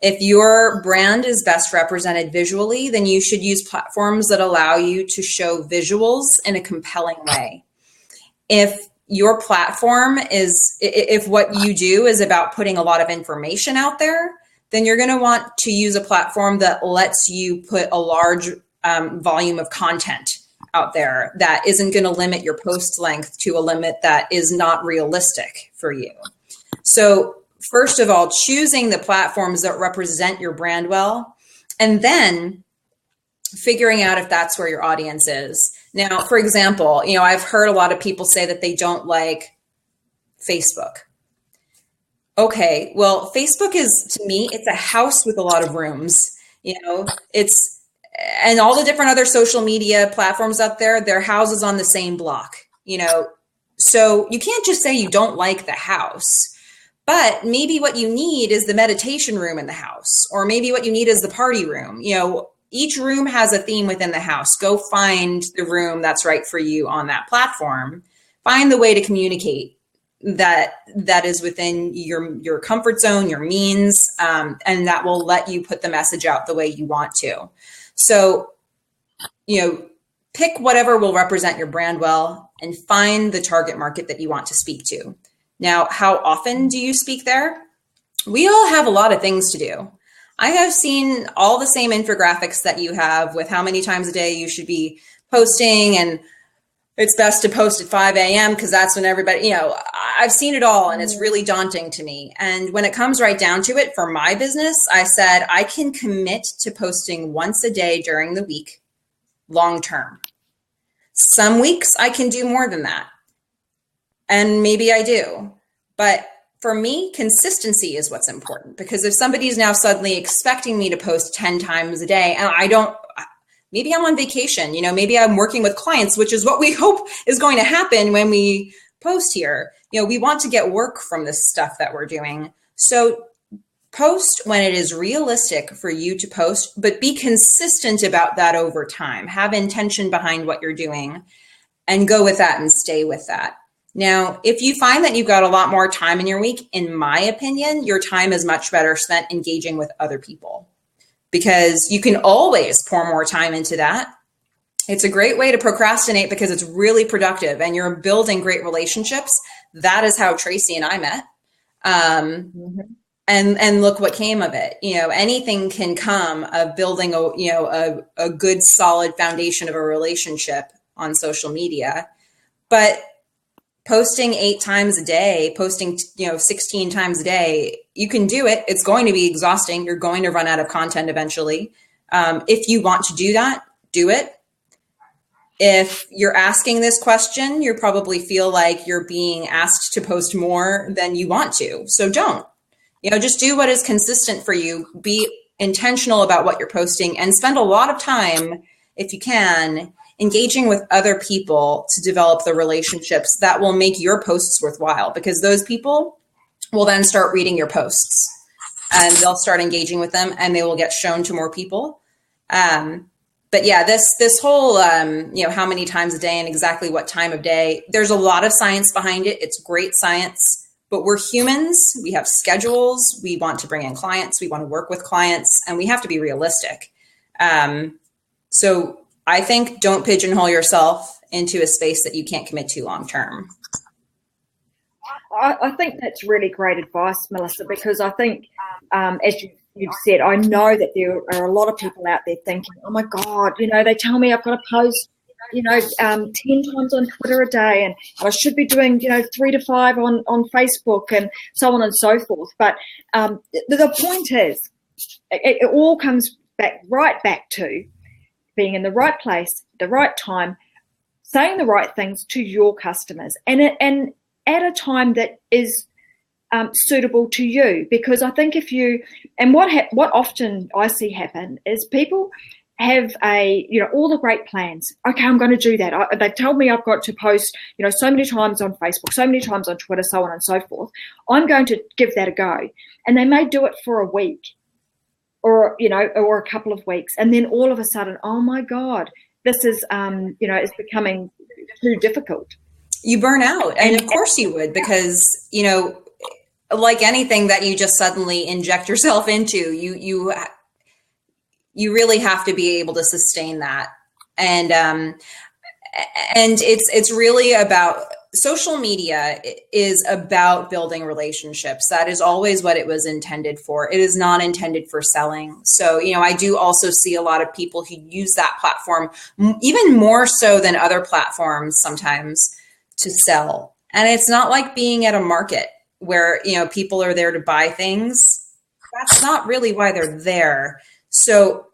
if your brand is best represented visually, then you should use platforms that allow you to show visuals in a compelling way. If your platform if what you do is about putting a lot of information out there, then you're going to want to use a platform that lets you put a large volume of content out there that isn't going to limit your post length to a limit that is not realistic for you. So first of all, choosing the platforms that represent your brand well, and then figuring out if that's where your audience is. Now, for example, I've heard a lot of people say that they don't like Facebook. Okay, well, Facebook is, to me, it's a house with a lot of rooms. And all the different other social media platforms out there, they're houses on the same block, So you can't just say you don't like the house. But maybe what you need is the meditation room in the house, or maybe what you need is the party room. Each room has a theme within the house. Go find the room that's right for you on that platform. Find the way to communicate that is within your comfort zone, your means, and that will let you put the message out the way you want to. So, pick whatever will represent your brand well, and find the target market that you want to speak to. Now, how often do you speak there? We all have a lot of things to do. I have seen all the same infographics that you have with how many times a day you should be posting, and it's best to post at 5 a.m. because that's when everybody, I've seen it all, and it's really daunting to me. And when it comes right down to it, for my business, I said I can commit to posting once a day during the week, long term. Some weeks I can do more than that. And maybe I do, but for me, consistency is what's important, because if somebody's now suddenly expecting me to post 10 times a day and I don't, maybe I'm on vacation, maybe I'm working with clients, which is what we hope is going to happen when we post here. We want to get work from this stuff that we're doing. So post when it is realistic for you to post, but be consistent about that over time. Have intention behind what you're doing and go with that and stay with that. Now, if you find that you've got a lot more time in your week, in my opinion, your time is much better spent engaging with other people, because you can always pour more time into that. It's a great way to procrastinate because it's really productive and you're building great relationships. That is how Tracy and I met. And look what came of it. Anything can come of building a good, solid foundation of a relationship on social media. But posting 8 times a day, posting 16 times a day, you can do it. It's going to be exhausting. You're going to run out of content eventually. If you want to do that, do it. If you're asking this question, you probably feel like you're being asked to post more than you want to. So don't. Just do what is consistent for you. Be intentional about what you're posting and spend a lot of time, if you can, engaging with other people to develop the relationships that will make your posts worthwhile, because those people will then start reading your posts and they'll start engaging with them and they will get shown to more people. But yeah, this whole, how many times a day and exactly what time of day, there's a lot of science behind it. It's great science, but we're humans. We have schedules. We want to bring in clients. We want to work with clients, and we have to be realistic. So I think don't pigeonhole yourself into a space that you can't commit to long term. I think that's really great advice, Melissa, because I think, as you've said, I know that there are a lot of people out there thinking, oh my God, they tell me I've got to post, 10 times on Twitter a day, and I should be doing, 3 to 5 on Facebook and so on and so forth. But the point is, it all comes right back to being in the right place, the right time, saying the right things to your customers, and at a time that is suitable to you. Because I think what often I see happen is people have all the great plans. Okay, I'm going to do that. They tell me I've got to post, so many times on Facebook, so many times on Twitter, so on and so forth. I'm going to give that a go. And they may do it for a week or a couple of weeks. And then all of a sudden, oh my God, this is, it's becoming too difficult. You burn out. And of course you would, because, like anything that you just suddenly inject yourself into, you really have to be able to sustain that. And it's really about, social media is about building relationships. That is always what it was intended for. It is not intended for selling. So, I do also see a lot of people who use that platform even more so than other platforms sometimes to sell. And it's not like being at a market where, people are there to buy things. That's not really why they're there. So,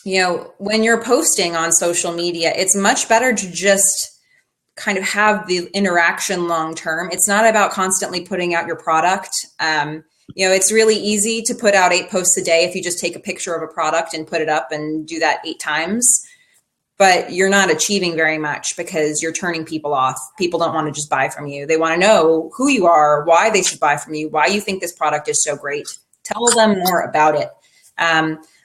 when you're posting on social media, it's much better to just kind of have the interaction long term. It's not about constantly putting out your product. It's really easy to put out 8 posts a day if you just take a picture of a product and put it up and do that 8 times. But you're not achieving very much because you're turning people off. People don't want to just buy from you. They want to know who you are, why they should buy from you, why you think this product is so great. Tell them more about it.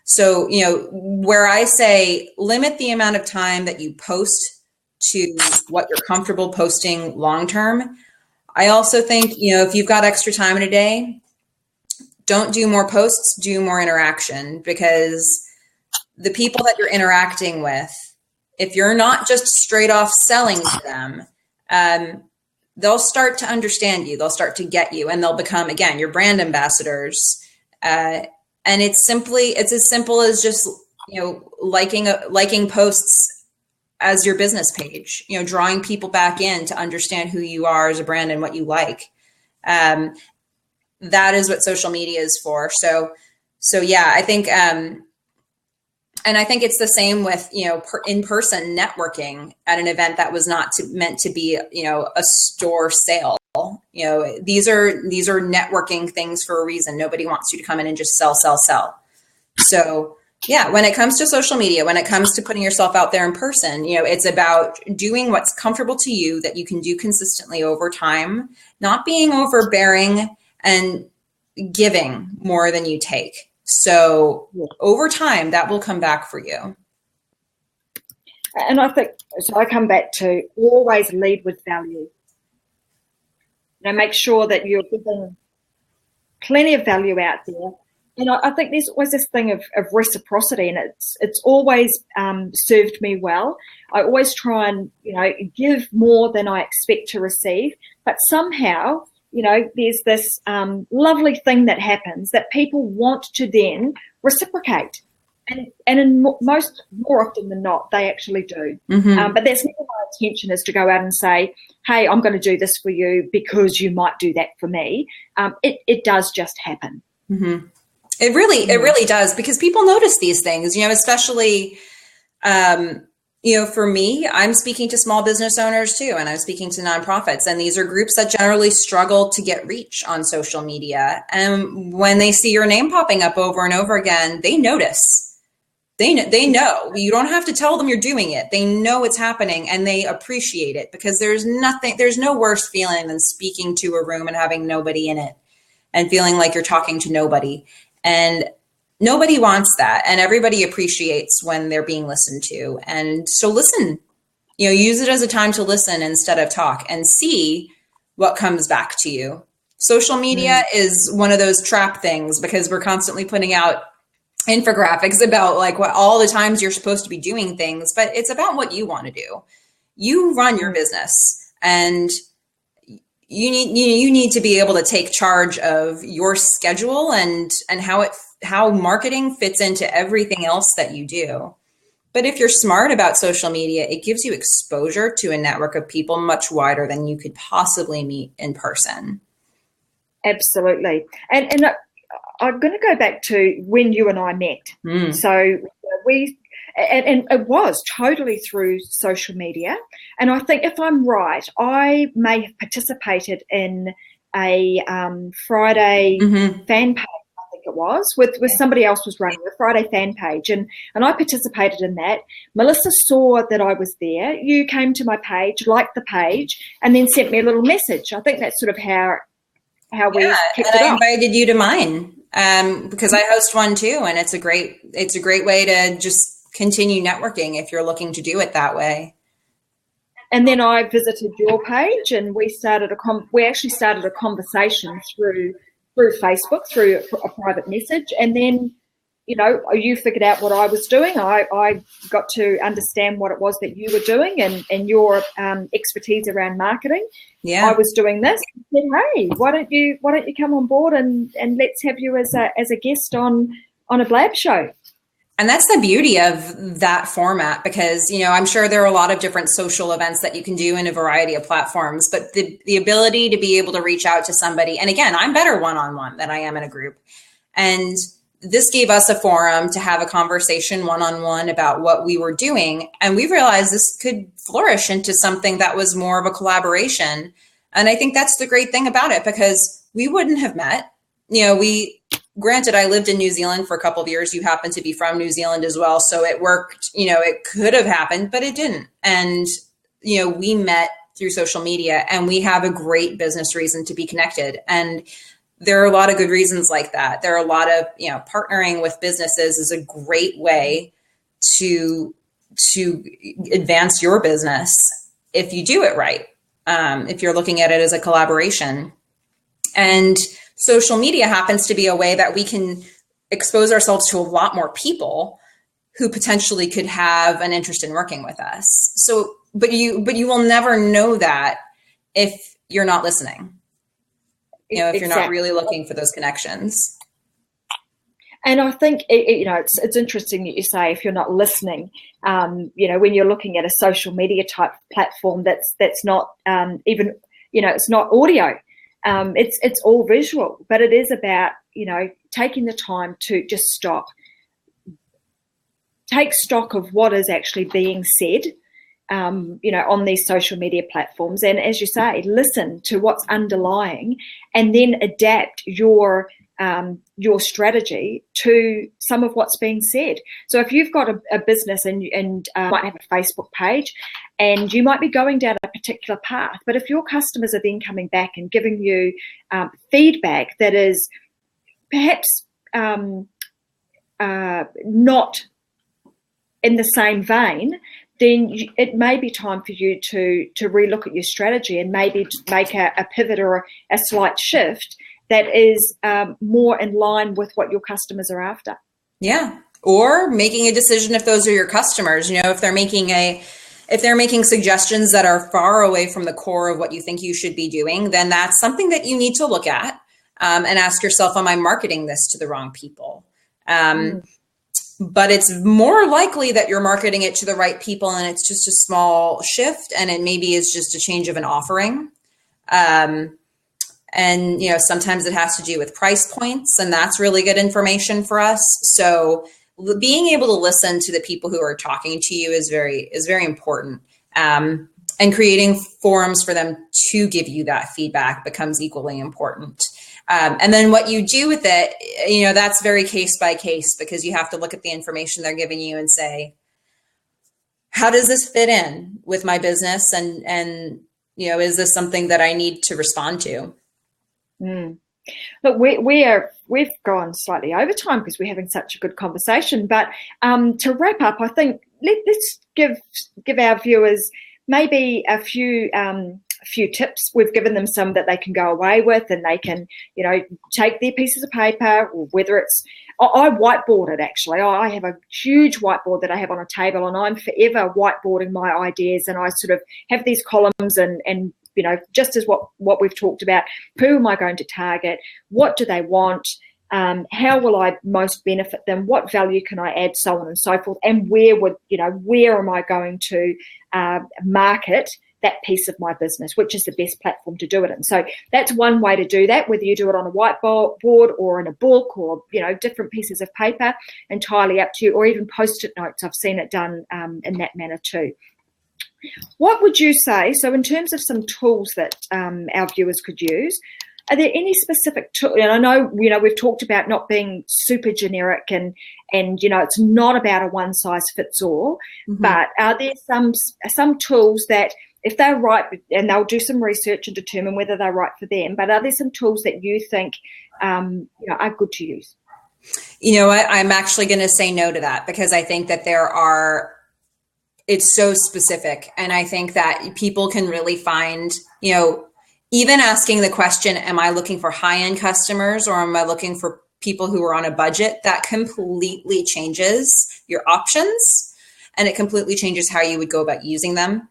So, where I say limit the amount of time that you post to what you're comfortable posting long-term. I also think, if you've got extra time in a day, don't do more posts, do more interaction, because the people that you're interacting with, if you're not just straight off selling to them, they'll start to understand you. They'll start to get you, and they'll become, again, your brand ambassadors. And it's as simple as just, liking posts as your business page, drawing people back in to understand who you are as a brand and what you like. That is what social media is for. So yeah, I think, and I think it's the same with, in-person networking at an event that was not meant to be, a store sale. You know, these are networking things for a reason. Nobody wants you to come in and just sell, sell, sell. So yeah, when it comes to social media, when it comes to putting yourself out there in person, you know, it's about doing what's comfortable to you that you can do consistently over time, not being overbearing and giving more than you take. So over time, that will come back for you. And I think, so I come back to always lead with value. You know, make sure that you're giving plenty of value out there. And I think there's always this thing of reciprocity, and it's always served me well. I always try and, you know, give more than I expect to receive. But somehow, you know, there's this lovely thing that happens that people want to then reciprocate. And more often than not, they actually do. Mm-hmm. But that's never my intention, is to go out and say, hey, I'm going to do this for you because you might do that for me. It does just happen. Mm-hmm. It really does, because people notice these things, you know, especially, you know, for me, I'm speaking to small business owners too, and I'm speaking to nonprofits, and these are groups that generally struggle to get reach on social media. And when they see your name popping up over and over again, they notice. They know. You don't have to tell them you're doing it. They know it's happening, and they appreciate it, because there's no worse feeling than speaking to a room and having nobody in it and feeling like you're talking to nobody. And nobody wants that. And everybody appreciates when they're being listened to. And so listen, you know, use it as a time to listen instead of talk, and see what comes back to you. Social media is one of those trap things, because we're constantly putting out infographics about like what all the times you're supposed to be doing things, but it's about what you want to do. You run your business, and you need to be able to take charge of your schedule and how marketing fits into everything else that you do. But if you're smart about social media, it gives you exposure to a network of people much wider than you could possibly meet in person. Absolutely. And I'm going to go back to when you and I met. So and it was totally through social media. And I think, if I'm right, I may have participated in a Friday fan page, I think it was, with somebody else was running a Friday fan page. And I participated in that. Melissa saw that I was there. You came to my page, liked the page, and then sent me a little message. I think that's sort of how we kicked it off. I invited you to mine because I host one too. And it's a great way to just continue networking if you're looking to do it that way. And then I visited your page, and we actually started a conversation through Facebook, through a private message. And then, you know, you figured out what I was doing. I got to understand what it was that you were doing, and your expertise around marketing. Yeah, I was doing this. I said, hey, why don't you come on board and let's have you as a guest on a Blab show. And that's the beauty of that format, because, you know, I'm sure there are a lot of different social events that you can do in a variety of platforms, but the ability to be able to reach out to somebody, and again, I'm better one-on-one than I am in a group. And this gave us a forum to have a conversation one-on-one about what we were doing. And we realized this could flourish into something that was more of a collaboration. And I think that's the great thing about it, because we wouldn't have met, you know, granted, I lived in New Zealand for a couple of years. You happen to be from New Zealand as well. So it worked, you know, it could have happened, but it didn't. And, you know, we met through social media, and we have a great business reason to be connected. And there are a lot of good reasons like that. There are a lot of, you know, partnering with businesses is a great way to advance your business if you do it right. If you're looking at it as a collaboration. And social media happens to be a way that we can expose ourselves to a lot more people who potentially could have an interest in working with us. So, but you will never know that if you're not listening, you know, if you're not really looking for those connections. And I think, you know, it's interesting that you say if you're not listening, you know, when you're looking at a social media type platform that's not even, you know, it's not audio. It's all visual, but it is about, you know, taking the time to just stop, take stock of what is actually being said, on these social media platforms. And as you say, listen to what's underlying and then adapt your strategy to some of what's being said. So if you've got a business and might have a Facebook page and you might be going down a particular path, but if your customers are then coming back and giving you feedback that is perhaps not in the same vein, then it may be time for you to relook at your strategy and maybe make a pivot or a slight shift that is more in line with what your customers are after. Yeah. Or making a decision if those are your customers, if they're making suggestions that are far away from the core of what you think you should be doing, then that's something that you need to look at and ask yourself, am I marketing this to the wrong people? But it's more likely that you're marketing it to the right people and it's just a small shift and it maybe is just a change of an offering. And, sometimes it has to do with price points, and that's really good information for us. So being able to listen to the people who are talking to you is very important. And creating forums for them to give you that feedback becomes equally important. And then what you do with it, that's very case by case, because you have to look at the information they're giving you and say, how does this fit in with my business? And is this something that I need to respond to? Look, we've gone slightly over time because we're having such a good conversation. But to wrap up, I think let's give our viewers maybe a few tips. We've given them some that they can go away with, and they can take their pieces of paper, or whether it's I whiteboard it actually. I have a huge whiteboard that I have on a table, and I'm forever whiteboarding my ideas, and I sort of have these columns and just as what we've talked about, who am I going to target? What do they want? How will I most benefit them? What value can I add? So on and so forth. And where am I going to market that piece of my business, which is the best platform to do it in? So that's one way to do that, whether you do it on a whiteboard or in a book or, different pieces of paper, entirely up to you, or even Post-it notes. I've seen it done in that manner too. What would you say, so in terms of some tools that our viewers could use, are there any specific tools? And I know, we've talked about not being super generic and it's not about a one size fits all, but are there some tools that if they're right, and they'll do some research and determine whether they're right for them, but are there some tools that you think are good to use? I'm actually going to say no to that, because I think that it's so specific. And I think that people can really find, even asking the question, am I looking for high-end customers or am I looking for people who are on a budget? That completely changes your options, and it completely changes how you would go about using them.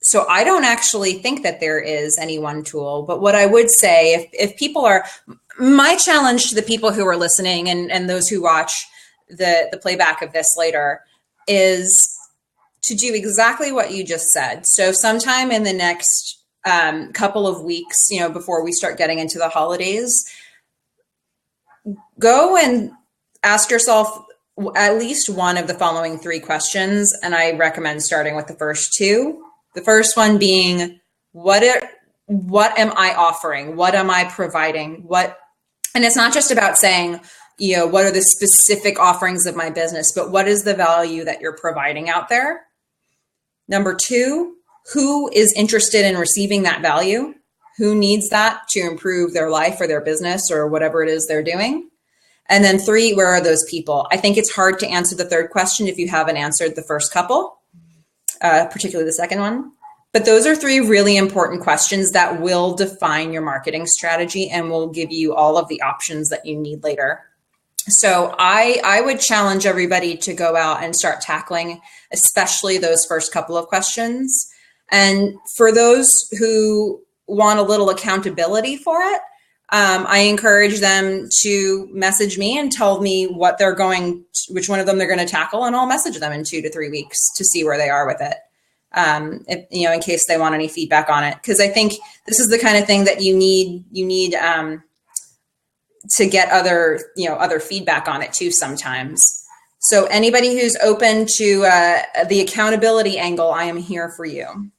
So I don't actually think that there is any one tool, but what I would say, if people are, my challenge to the people who are listening and those who watch the playback of this later is to do exactly what you just said. So sometime in the next couple of weeks, before we start getting into the holidays, go and ask yourself at least one of the following 3 questions. And I recommend starting with the first 2. The first one being, what am I offering? What am I providing? And it's not just about saying, what are the specific offerings of my business, but what is the value that you're providing out there? Number 2, who is interested in receiving that value? Who needs that to improve their life or their business or whatever it is they're doing? And then 3, where are those people? I think it's hard to answer the third question if you haven't answered the first couple, particularly the second one. But those are 3 really important questions that will define your marketing strategy and will give you all of the options that you need later. So I would challenge everybody to go out and start tackling, especially those first couple of questions. And for those who want a little accountability for it, I encourage them to message me and tell me which one of them they're going to tackle, and I'll message them in 2 to 3 weeks to see where they are with it. In case they want any feedback on it, because I think this is the kind of thing that you need to get other feedback on it too sometimes. So anybody who's open to the accountability angle, I am here for you.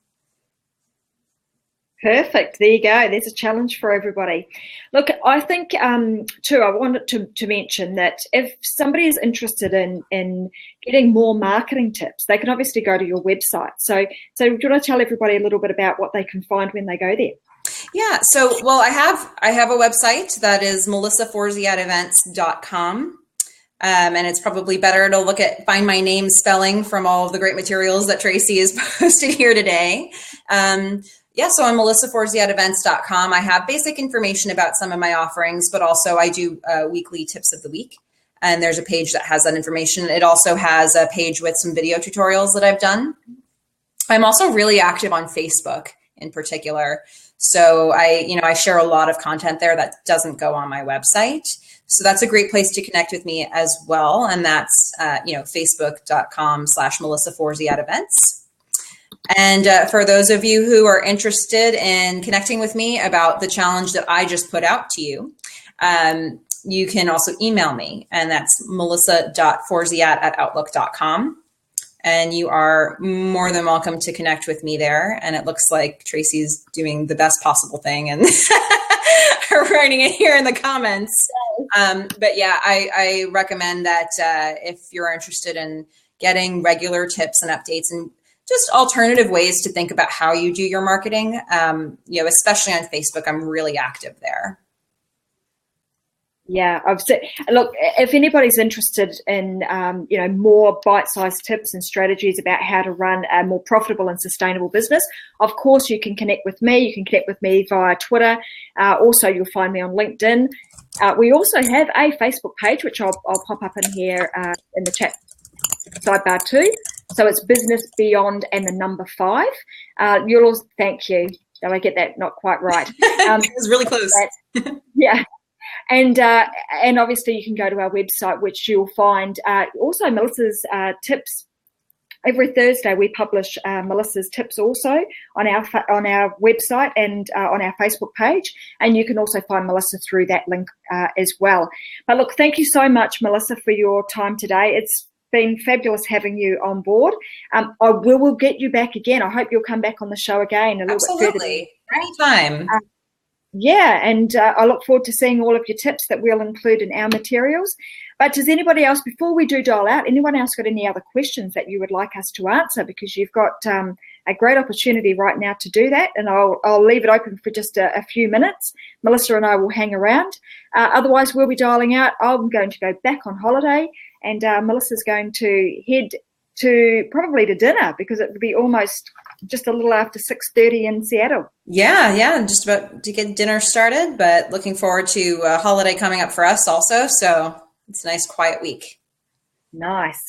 Perfect. There you go. There's a challenge for everybody. Look, I think too, I wanted to mention that if somebody is interested in getting more marketing tips, they can obviously go to your website. So do you want to tell everybody a little bit about what they can find when they go there? Yeah. So, well, I have a website that is melissaforziatevents.com. And it's probably better to find my name spelling from all of the great materials that Tracy has posted here today. So on melissaforziatevents.com, I have basic information about some of my offerings, but also I do weekly tips of the week. And there's a page that has that information. It also has a page with some video tutorials that I've done. I'm also really active on Facebook in particular. So I share a lot of content there that doesn't go on my website. So that's a great place to connect with me as well. And that's, facebook.com/Melissa Forziat Events. And for those of you who are interested in connecting with me about the challenge that I just put out to you, you can also email me, and that's melissa.forziat@outlook.com. And you are more than welcome to connect with me there. And it looks like Tracy's doing the best possible thing and writing it here in the comments. But yeah, I recommend that if you're interested in getting regular tips and updates and just alternative ways to think about how you do your marketing, especially on Facebook, I'm really active there. Yeah, look, if anybody's interested in, more bite-sized tips and strategies about how to run a more profitable and sustainable business, of course, you can connect with me. You can connect with me via Twitter. Also, you'll find me on LinkedIn. We also have a Facebook page, which I'll pop up in here in the chat sidebar too. So it's Business Beyond and the number 5. You'll also, thank you. Did I get that not quite right? It was really close. Yeah. And obviously you can go to our website, which you'll find also Melissa's tips. Every Thursday we publish Melissa's tips also on our website and on our Facebook page. And you can also find Melissa through that link as well. But look, thank you so much, Melissa, for your time today. It's been fabulous having you on board. We will get you back again. I hope you'll come back on the show again a little bit further. Anytime. Yeah, and I look forward to seeing all of your tips that we'll include in our materials. But does anybody else, before we do dial out, anyone else got any other questions that you would like us to answer? Because you've got a great opportunity right now to do that, and I'll leave it open for just a few minutes. Melissa and I will hang around. Otherwise, we'll be dialing out. I'm going to go back on holiday, and Melissa's going to head probably to dinner because it would be almost just a little after 6:30 in Seattle. Yeah, just about to get dinner started, but looking forward to a holiday coming up for us also. So it's a nice quiet week. Nice.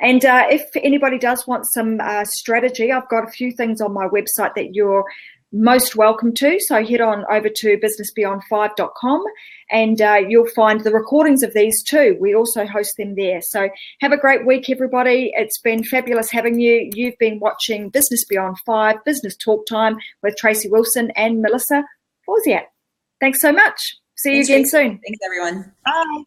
And if anybody does want some strategy, I've got a few things on my website that you're most welcome to. So head on over to businessbeyond5.com and you'll find the recordings of these too. We also host them there. So have a great week, everybody. It's been fabulous having you. You've been watching Business Beyond 5, Business Talk Time with Tracy Wilson and Melissa Forziat. Thanks so much. See you again soon. Thanks, everyone. Bye.